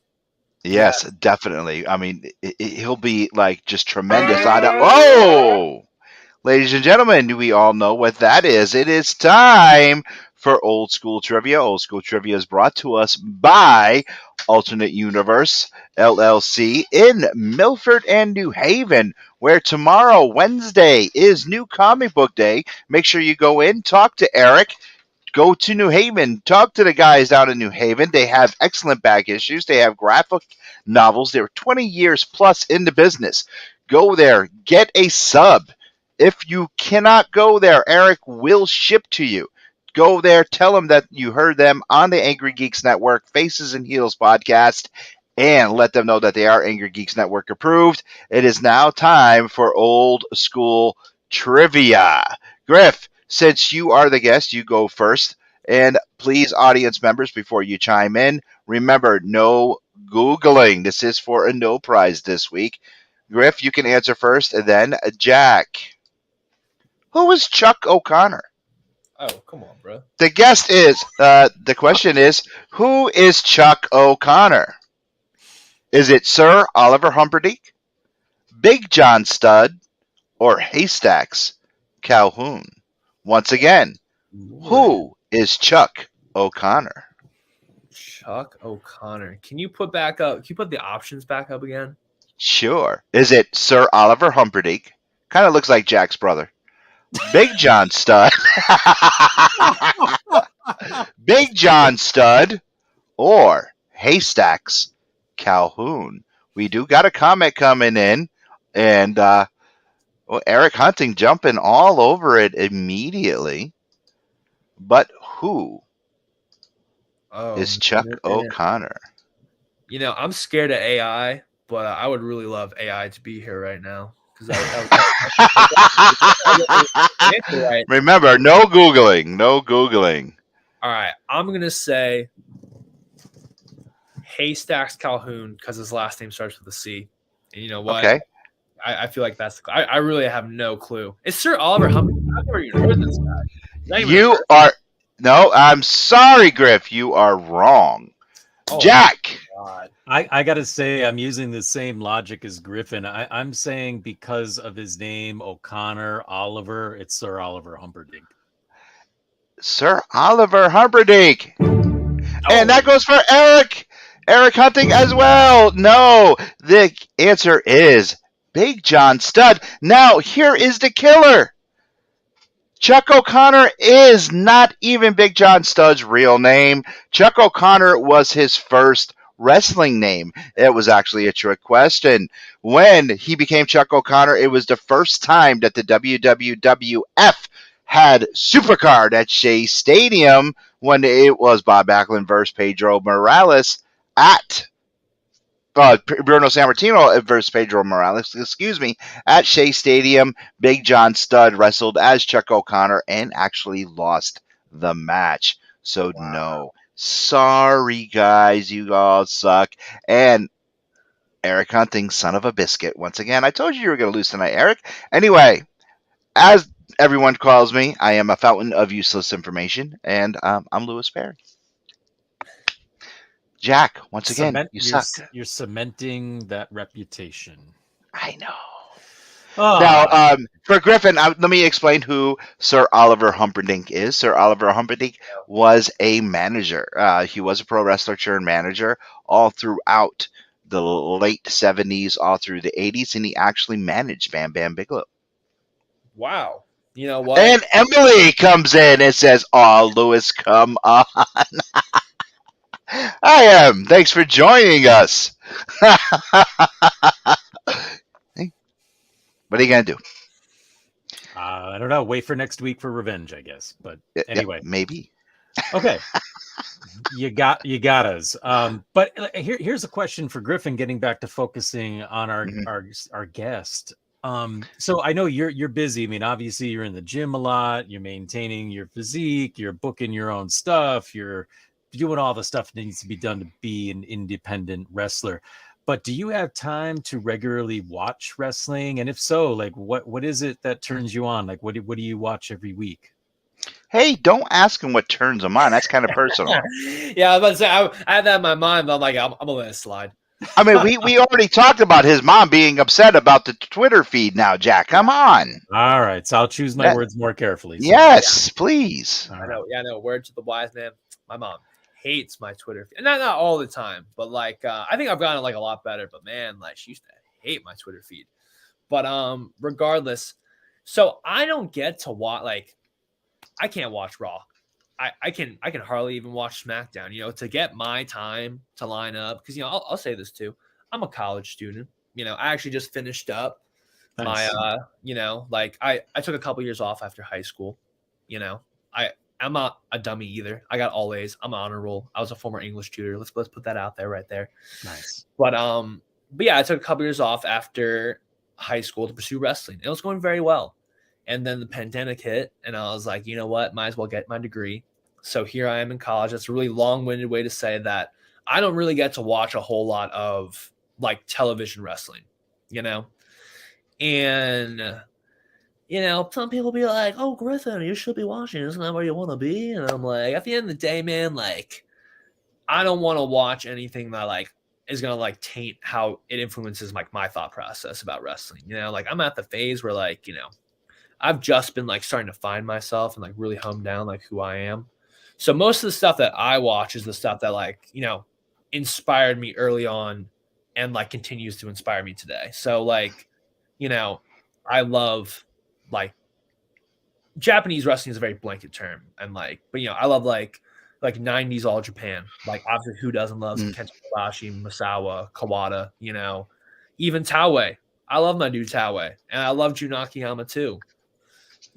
Yes, definitely. I mean, he'll be like just tremendous. Oh, ladies and gentlemen, we all know what that is. It is time for Old School Trivia. Old School Trivia is brought to us by Alternate Universe LLC in Milford and New Haven, where tomorrow, Wednesday, is New Comic Book Day. Make sure you go in, talk to Eric, go to New Haven, talk to the guys out in New Haven. They have excellent back issues. They have graphic novels. They're 20 years plus in the business. Go there, get a sub. If you cannot go there, Eric will ship to you. Go there, tell them that you heard them on the Angry Geeks Network, Faces and Heels podcast, and let them know that they are Angry Geeks Network approved. It is now time for old school trivia. Griff, since you are the guest, you go first. And please, audience members, before you chime in, remember no Googling. This is for a no prize this week. Griff, you can answer first, and then Jack. Who is Chuck O'Connor? Oh, come on, bro. The question is, who is Chuck O'Connor? Is it Sir Oliver Humperdinck, Big John Studd, or Haystacks Calhoun? Once again, who is Chuck O'Connor? Chuck O'Connor. Can you put the options back up again? Sure. Is it Sir Oliver Humperdinck? Kind of looks like Jack's brother. Big John Studd. Big John Studd, or Haystacks Calhoun? We do got a comment coming in, and Eric Hunting jumping all over it immediately. But who is Chuck O'Connor? You know, I'm scared of AI, but I would really love AI to be here right now. Remember, no Googling. No Googling. All right. I'm going to say Haystacks Calhoun because his last name starts with a C. And you know what? Okay. I feel like that's. I really have no clue. It's Sir Oliver Humperdinck. I've never even heard this guy. You are. No, I'm sorry, Griff. You are wrong. Oh, Jack. God. I got to say, I'm using the same logic as Griffin. I'm saying because of his name, O'Connor, Oliver, it's Sir Oliver Humperdinck. Sir Oliver Humperdinck. And that goes for Eric. Eric Hunting as well. No, the answer is Big John Studd. Now, here is the killer. Chuck O'Connor is not even Big John Studd's real name. Chuck O'Connor was his first wrestling name. It was actually a trick question. When he became Chuck O'Connor, it was the first time that the WWF had Supercard at Shea Stadium when it was Bob Backlund versus Pedro Morales at Bruno Sammartino versus Pedro Morales, at Shea Stadium. Big John Studd wrestled as Chuck O'Connor and actually lost the match. So no. Sorry, guys. You all suck. And Eric Hunting, son of a biscuit. Once again, I told you were going to lose tonight, Eric. Anyway, as everyone calls me, I am a fountain of useless information, and I'm Louis Perry. Jack, once again, you suck. You're cementing that reputation. I know. Oh. Now, for Griffin, let me explain who Sir Oliver Humperdinck is. Sir Oliver Humperdinck was a manager. He was a pro wrestler turned manager all throughout the late 70s, all through the 80s, and he actually managed Bam Bam Bigelow. Wow. You know what? And Emily comes in and says, "Oh, Louis, come on." I am. Thanks for joining us. Hey, what are you going to do? I don't know. Wait for next week for revenge, I guess. But anyway. Yeah, maybe. Okay. You got us. But here's a question for Griffin, getting back to focusing on our guest. So I know you're busy. I mean, obviously you're in the gym a lot, you're maintaining your physique, you're booking your own stuff, you're doing all the stuff that needs to be done to be an independent wrestler. But do you have time to regularly watch wrestling? And if so, like what is it that turns you on? Like what do you watch every week? Hey, don't ask him what turns him on. That's kind of personal. Yeah, I was about to say I had that in my mind, but I'm like, I'm gonna let it slide. I mean, we already talked about his mom being upset about the Twitter feed now, Jack. Come on. All right. So I'll choose my words more carefully. So. Yes, please. I know. Yeah, I know. Word to the wise man. My mom hates my Twitter feed. And not all the time, but like I think I've gotten like a lot better. But man, like she used to hate my Twitter feed. But regardless, so I don't get to watch, like I can't watch Raw. I can hardly even watch SmackDown, you know, to get my time to line up. Because, you know, I'll say this too. I'm a college student. You know, I actually just finished up my, you know, like I took a couple years off after high school. You know, I'm not a dummy either. I got all A's. I'm an honor roll. I was a former English tutor. Let's put that out there right there. Nice. But yeah, I took a couple years off after high school to pursue wrestling. It was going very well. And then the pandemic hit, and I was like, you know what? Might as well get my degree. So here I am in college. That's a really long-winded way to say that I don't really get to watch a whole lot of like television wrestling, you know? And, you know, some people be like, oh, Griffin, you should be watching. Isn't that where you want to be? And I'm like, at the end of the day, man, like, I don't want to watch anything that like is going to like taint how it influences like my thought process about wrestling. You know, like I'm at the phase where like, you know, I've just been like starting to find myself and like really hone down like who I am. So most of the stuff that I watch is the stuff that like, you know, inspired me early on and like continues to inspire me today. So like, you know, I love like Japanese wrestling is a very blanket term. And like, but you know, I love like 90s All Japan. Like obviously who doesn't love Kenta Kobashi, Misawa, Kawada, you know, even Taue. I love my dude Taue. And I love Jun Akiyama too.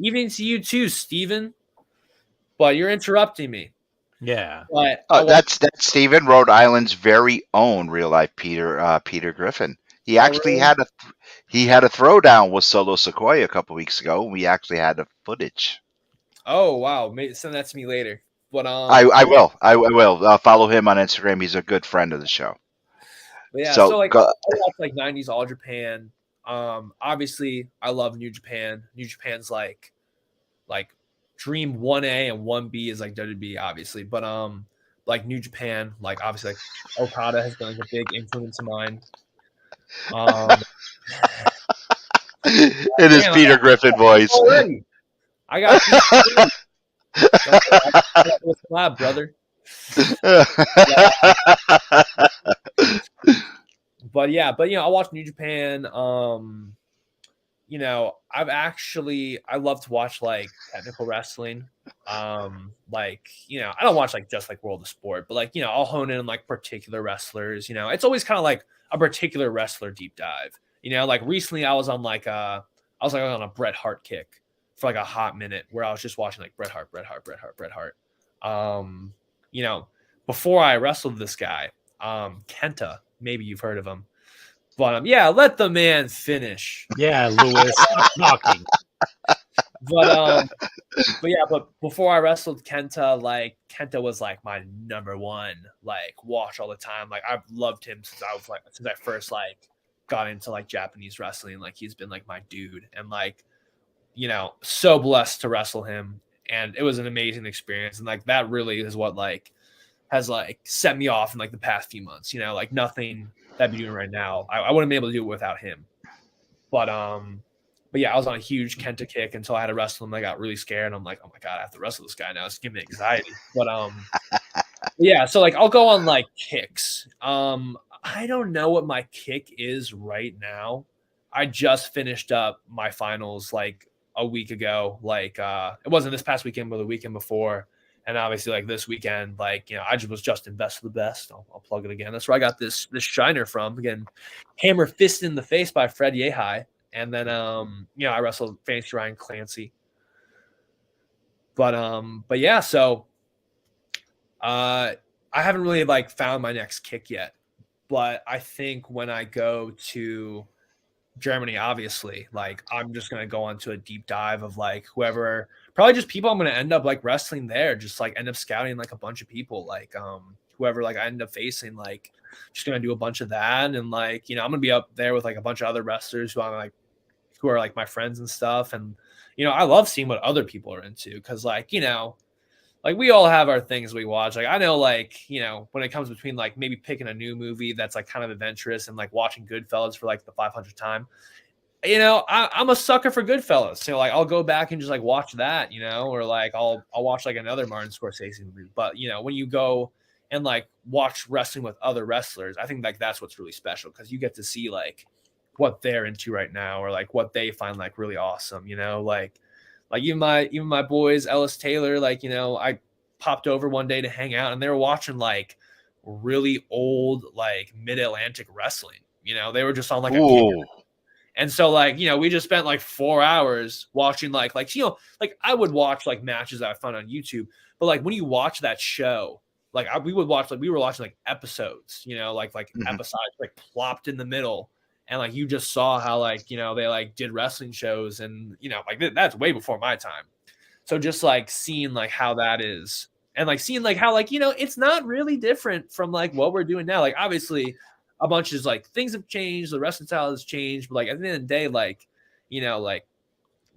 Evening to you too, Steven. But you're interrupting me. Yeah. But That's Stephen, Rhode Island's very own real life Peter Griffin. He actually really? had a throwdown with Solo Sequoia a couple weeks ago. We actually had the footage. Oh wow, send that to me later. But I will. I will follow him on Instagram. He's a good friend of the show. But yeah, So so like I watch like 90s All Japan. Obviously I love New Japan. New Japan's like Dream 1A and 1B is like WB obviously, but like New Japan, like obviously like Okada has been like a big influence of mine. it is man, Peter Griffin voice. Already. I got slab, brother. But yeah, but you know, I watch New Japan. You know, I love to watch like technical wrestling. Like, you know, I don't watch like just like World of Sport, but like, you know, I'll hone in on like particular wrestlers, you know. It's always kind of like a particular wrestler deep dive. You know, like recently I was on on a Bret Hart kick for like a hot minute where I was just watching like Bret Hart. You know, before I wrestled this guy, Kenta, maybe you've heard of him. But yeah, let the man finish. Yeah, Lewis, stop talking. But yeah, but before I wrestled Kenta, like Kenta was like my number one like watch all the time. Like I've loved him since I first like got into like Japanese wrestling. Like he's been like my dude, and like, you know, so blessed to wrestle him, and it was an amazing experience. And like that really is what like has like set me off in like the past few months. You know, like nothing that I'd be doing right now, I wouldn't be able to do it without him. But yeah, I was on a huge Kenta kick until I had to wrestle him. I got really scared. I'm like, oh my god, I have to wrestle this guy now. It's giving me anxiety. But yeah, so like I'll go on like kicks. I don't know what my kick is right now. I just finished up my finals like a week ago. Like it wasn't this past weekend, but the weekend before. And obviously, like this weekend, like, you know, I was just in Best of the Best. I'll plug it again. That's where I got this shiner from. Again, Hammer Fist in the Face by Fred Yehai. And then, you know, I wrestled Fancy Ryan Clancy. But yeah, so I haven't really like found my next kick yet. But I think when I go to Germany, obviously, like I'm just gonna go on to a deep dive of like whoever, probably just people I'm gonna end up like wrestling there, just like end up scouting like a bunch of people, like whoever like I end up facing, like just gonna do a bunch of that. And like, you know, I'm gonna be up there with like a bunch of other wrestlers who are like my friends and stuff. And you know, I love seeing what other people are into, because like, you know, like we all have our things we watch. Like I know, like, you know, when it comes between like maybe picking a new movie that's like kind of adventurous and like watching Goodfellas for like the 500th time, you know, I'm a sucker for Goodfellas. So like I'll go back and just like watch that, you know, or like I'll watch like another Martin Scorsese movie. But you know, when you go and like watch wrestling with other wrestlers, I think like that's what's really special, because you get to see like what they're into right now, or like what they find like really awesome, you know, like even my boys, Ellis Taylor, like, you know, I popped over one day to hang out and they were watching like really old, like mid-Atlantic wrestling, you know, they were just on like a kick. And so like, we just spent like 4 hours watching like I would watch like matches that I found on YouTube, but like when you watch that show, like we were watching like episodes, like Mhm. episodes like plopped in the middle. And like you just saw how like, they like did wrestling shows and like that's way before my time. So just like seeing like how that is and like seeing like how like, it's not really different from like what we're doing now. Like obviously a bunch of like things have changed, the wrestling style has changed, but like at the end of the day, like, like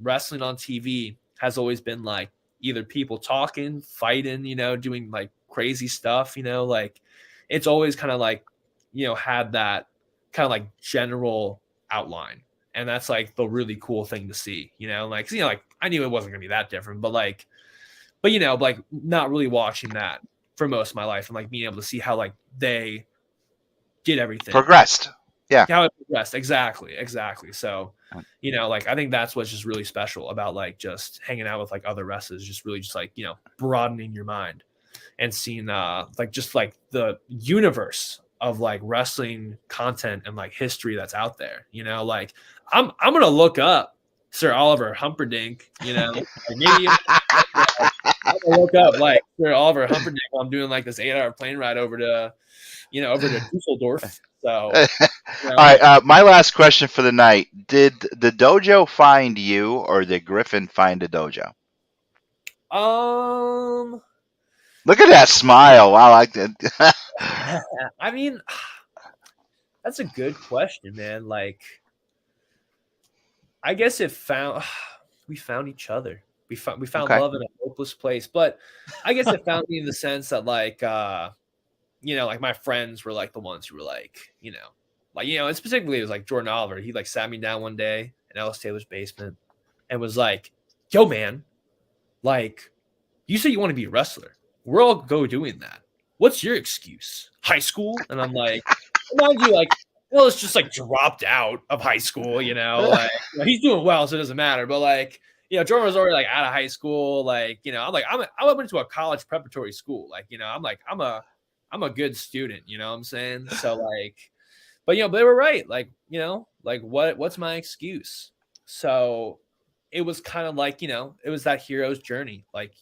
wrestling on TV has always been like either people talking, fighting, doing like crazy stuff, like it's always kind of like, had that kind of like general outline. And that's like the really cool thing to see, like, like I knew it wasn't gonna be that different, but like not really watching that for most of my life and like being able to see how like they did everything. Progressed. Yeah. How it progressed. Exactly. So, like I think that's what's just really special about like just hanging out with like other wrestlers, just really just like, broadening your mind and seeing like just like the universe of like wrestling content and like history that's out there. Like I'm gonna look up Sir Oliver Humperdinck, like maybe I'm gonna look up like Sir Oliver Humperdinck while I'm doing like this 8-hour plane ride over to Dusseldorf. So, All right. My last question for the night: did the dojo find you, or did Griffin find the dojo? Look at that smile! Wow, I like that. I mean, that's a good question, man. Like, I guess we found each other. We found Okay. love in a hopeless place, but I guess it found me in the sense that like like my friends were like the ones who were like, and specifically it was like Jordan Oliver. He like sat me down one day in Ellis Taylor's basement and was like, "Yo, man, like you say you want to be a wrestler. We're all go doing that. What's your excuse? High school?" And I'm like, mind you, like, well, it's just like dropped out of high school, like he's doing well, so it doesn't matter. But like, Jordan was already like out of high school. Like, I went into a college preparatory school. Like, I'm a good student, you know what I'm saying? So like, but but they were right. Like, like what's my excuse? So it was kind of like, it was that hero's journey. Like,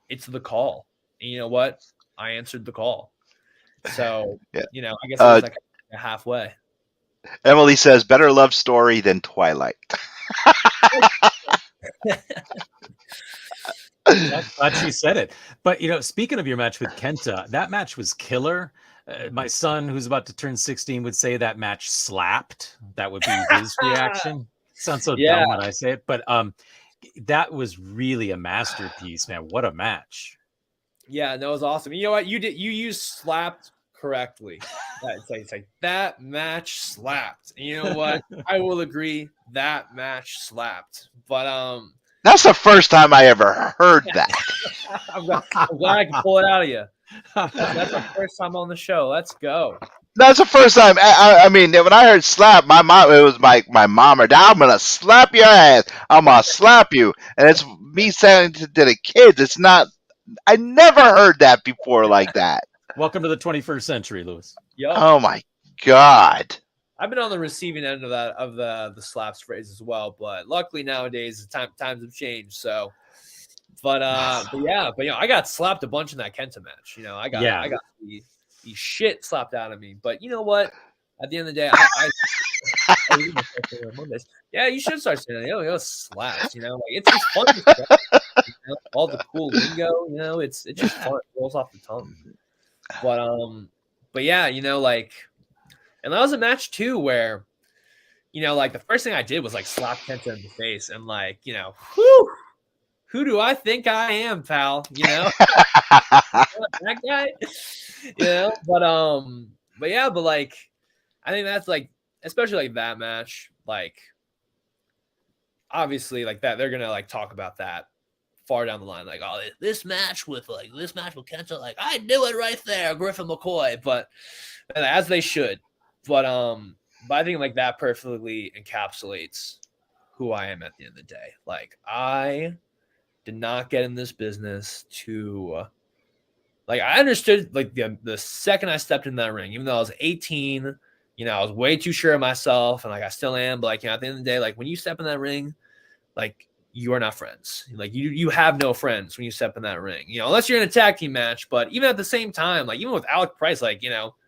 it's the call. And you know what? I answered the call. So, Yeah. I guess it was like a halfway. Emily says, "Better love story than Twilight." Glad she said it. But speaking of your match with Kenta, that match was killer. My son, who's about to turn 16, would say that match slapped. That would be his reaction. Sounds so dumb when I say it, but that was really a masterpiece, man. What a match! Yeah, no, it was awesome. You know what? You used slapped correctly. It's like that match slapped. And you know what? I will agree that match slapped. But that's the first time I ever heard that. I'm glad I can pull it out of you. That's the first time on the show. Let's go. That's the first time. I mean, when I heard slap, my mom, it was my mom or dad. I'm gonna slap your ass. I'm gonna slap you, and it's me saying to the kids. It's not. I never heard that before like that. Welcome to the 21st century, Lewis. Yep. Oh my God. I've been on the receiving end of that of the slaps phrase as well, but luckily nowadays times have changed. So, but yeah, I got slapped a bunch in that Kenta match. I got the shit slapped out of me. But you know what? At the end of the day, yeah, you should start saying that. Slaps. Like it's fun to say, all the cool lingo. It's just fun. It rolls off the tongue. But yeah, like. And that was a match too where, like the first thing I did was like slap Kenta in the face and like, who do I think I am, pal? That guy, but yeah, but like, I think that's like, especially like that match, like, obviously like that, they're going to like talk about that far down the line. Like, oh, this match with Kenta, like I knew it right there, Griffin McCoy, but as they should. But I think like that perfectly encapsulates who I am at the end of the day. Like I did not get in this business to like I understood like the second I stepped in that ring, even though I was 18, I was way too sure of myself, and like I still am. But like, at the end of the day, like when you step in that ring, like you are not friends. Like you have no friends when you step in that ring. Unless you're in a tag team match. But even at the same time, like even with Alec Price, like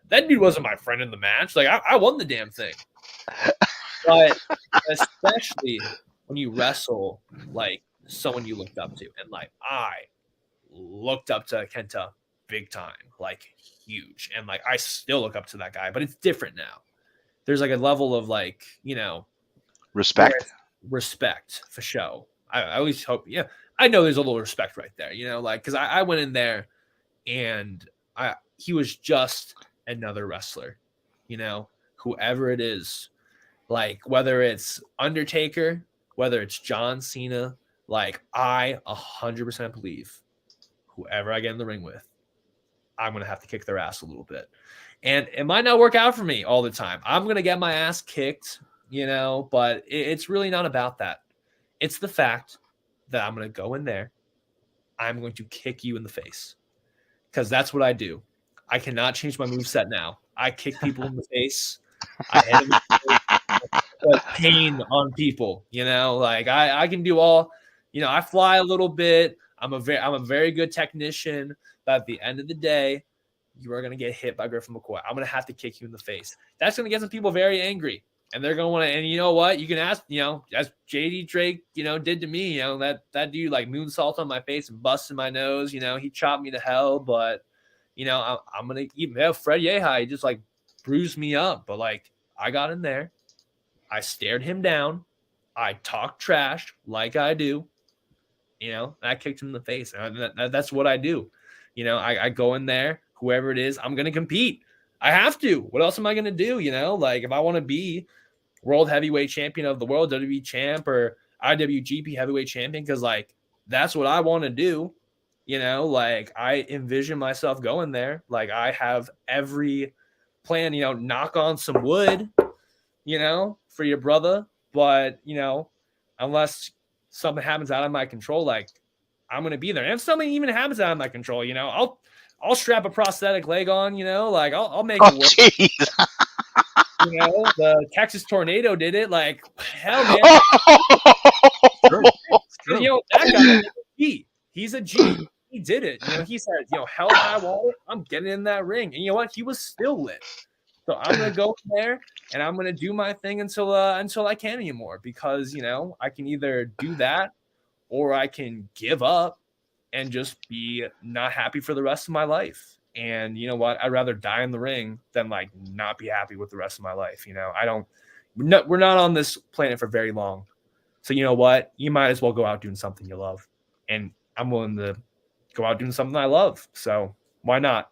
that dude wasn't my friend in the match. Like I won the damn thing. But especially when you wrestle like someone you looked up to, and like I looked up to Kenta big time, like huge, and like I still look up to that guy, but it's different now. There's like a level of like Respect for show. I always hope, I know there's a little respect right there, like because I went in there and he was just another wrestler, whoever it is, like whether it's Undertaker, whether it's John Cena, like I 100% believe whoever I get in the ring with, I'm going to have to kick their ass a little bit. And it might not work out for me all the time. I'm going to get my ass kicked, but it's really not about that. It's the fact that I'm going to go in there. I'm going to kick you in the face because that's what I do. I cannot change my moveset now. I kick people in the face. I hit them with pain on people, like I can do all, I fly a little bit. I'm a very good technician, but at the end of the day, you are going to get hit by Griffin McCoy. I'm going to have to kick you in the face. That's going to get some people very angry, and they're going to want to. And you know what? You can ask, as JD Drake, did to me. That dude like moonsault on my face and busted my nose. He chopped me to hell. But I'm going to even Fred Yehi just like bruised me up. But like I got in there, I stared him down, I talked trash like I do. And I kicked him in the face. That's what I do. I go in there, whoever it is, I'm going to compete. I have to. What else am I going to do? Like if I want to be world heavyweight champion of the world, WWE champ, or IWGP heavyweight champion, because like that's what I want to do. Like I envision myself going there. Like I have every plan, knock on some wood, for your brother. But, unless something happens out of my control, like I'm going to be there. And if something even happens out of my control, I'll strap a prosthetic leg on, like I'll make it work. Jeez. The Texas tornado did it. Like, hell, man. That guy, he's a G. He did it. He said, hell high water, I'm getting in that ring. And you know what? He was still lit. So I'm going to go there and I'm going to do my thing until I can't anymore, because, I can either do that or I can give up and just be not happy for the rest of my life. And you know what? I'd rather die in the ring than like not be happy with the rest of my life. We're not on this planet for very long. So you know what? You might as well go out doing something you love. And I'm willing to go out doing something I love. So why not?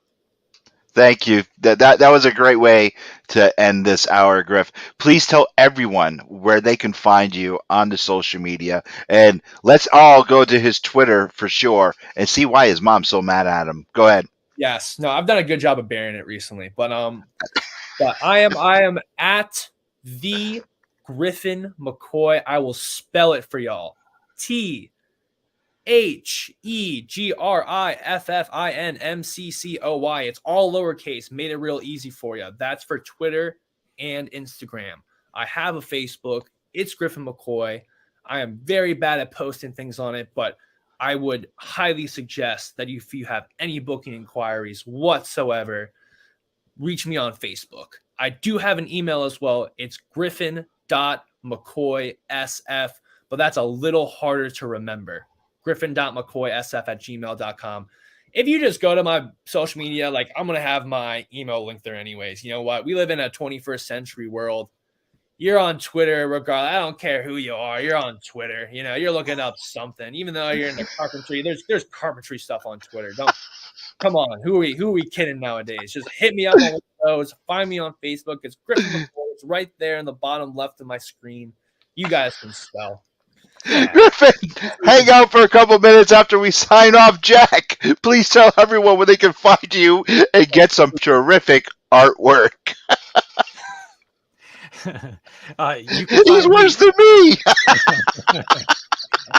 Thank you. That was a great way to end this hour, Griff. Please tell everyone where they can find you on the social media, and let's all go to his Twitter for sure and see why his mom's so mad at him. Go ahead. Yes. No, I've done a good job of bearing it recently, but I am at the Griffin McCoy. I will spell it for y'all. THEGRIFFINMCCOY. It's all lowercase, made it real easy for you. That's for Twitter and Instagram. I have a Facebook. It's Griffin McCoy. I am very bad at posting things on it, but I would highly suggest that if you have any booking inquiries whatsoever, reach me on Facebook. I do have an email as well. It's griffin.mccoysf, but that's a little harder to remember. griffin.mccoysf@gmail.com. If you just go to my social media, like I'm going to have my email link there anyways. You know what? We live in a 21st century world. You're on Twitter, regardless. I don't care who you are. You're on Twitter. You're looking up something. Even though you're in the carpentry, there's carpentry stuff on Twitter. Come on. Who are we kidding nowadays? Just hit me up on one of those. Find me on Facebook. It's Griffin McCoy. It's right there in the bottom left of my screen. You guys can spell. Yeah. Griffin, hang out for a couple minutes after we sign off. Jack, please tell everyone where they can find you and get some terrific artwork. You can He's worse than me.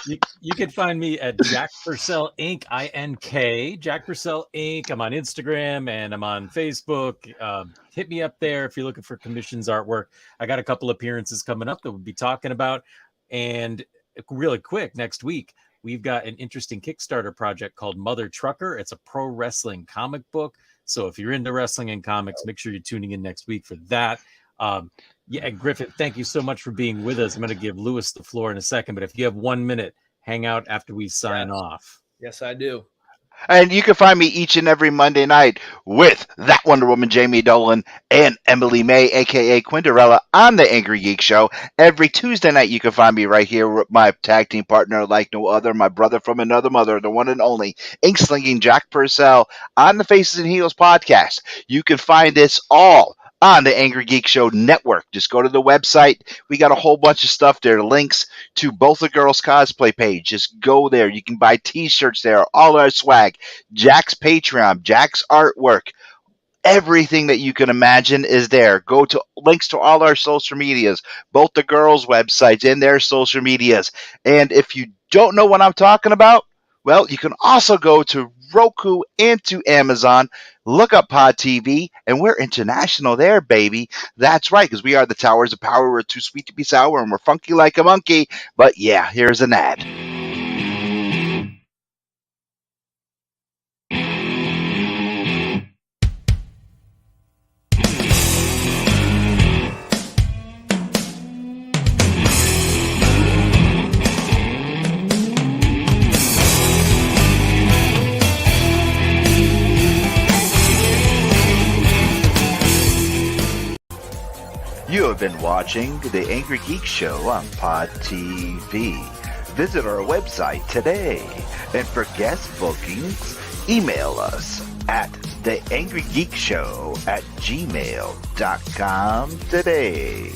You can find me at Jack Purcell Inc. INK. Jack Purcell Inc. I'm on Instagram and I'm on Facebook. Hit me up there if you're looking for commissions artwork. I got a couple appearances coming up that we'll be talking about. And really quick, next week, we've got an interesting Kickstarter project called Mother Trucker. It's a pro wrestling comic book. So if you're into wrestling and comics, make sure you're tuning in next week for that. Yeah, Griffin, thank you so much for being with us. I'm going to give Lewis the floor in a second, but if you have 1 minute, hang out after we sign off. Yes, I do. And you can find me each and every Monday night with that Wonder Woman, Jamie Dolan, and Emily May, a.k.a. Quinderella, on the Angry Geek Show. Every Tuesday night, you can find me right here with my tag team partner like no other, my brother from another mother, the one and only ink-slinging Jack Purcell on the Faces and Heels podcast. You can find this all on the Angry Geek Show network. Just go to the website. We got a whole bunch of stuff there. Links to both the girls' cosplay page. Just go there. You can buy t-shirts there, all our swag, Jack's Patreon, Jack's artwork. Everything that you can imagine is there. Go to links to all our social medias, both the girls' websites and their social medias. And if you don't know what I'm talking about, well, you can also go to Roku and to Amazon, look up Pod TV, and we're international there, baby. That's right, because we are the Towers of Power. We're too sweet to be sour, and we're funky like a monkey. But yeah, here's an ad. You have been watching The Angry Geek Show on Pod TV. Visit our website today. And for guest bookings, email us at theangrygeekshow@gmail.com today.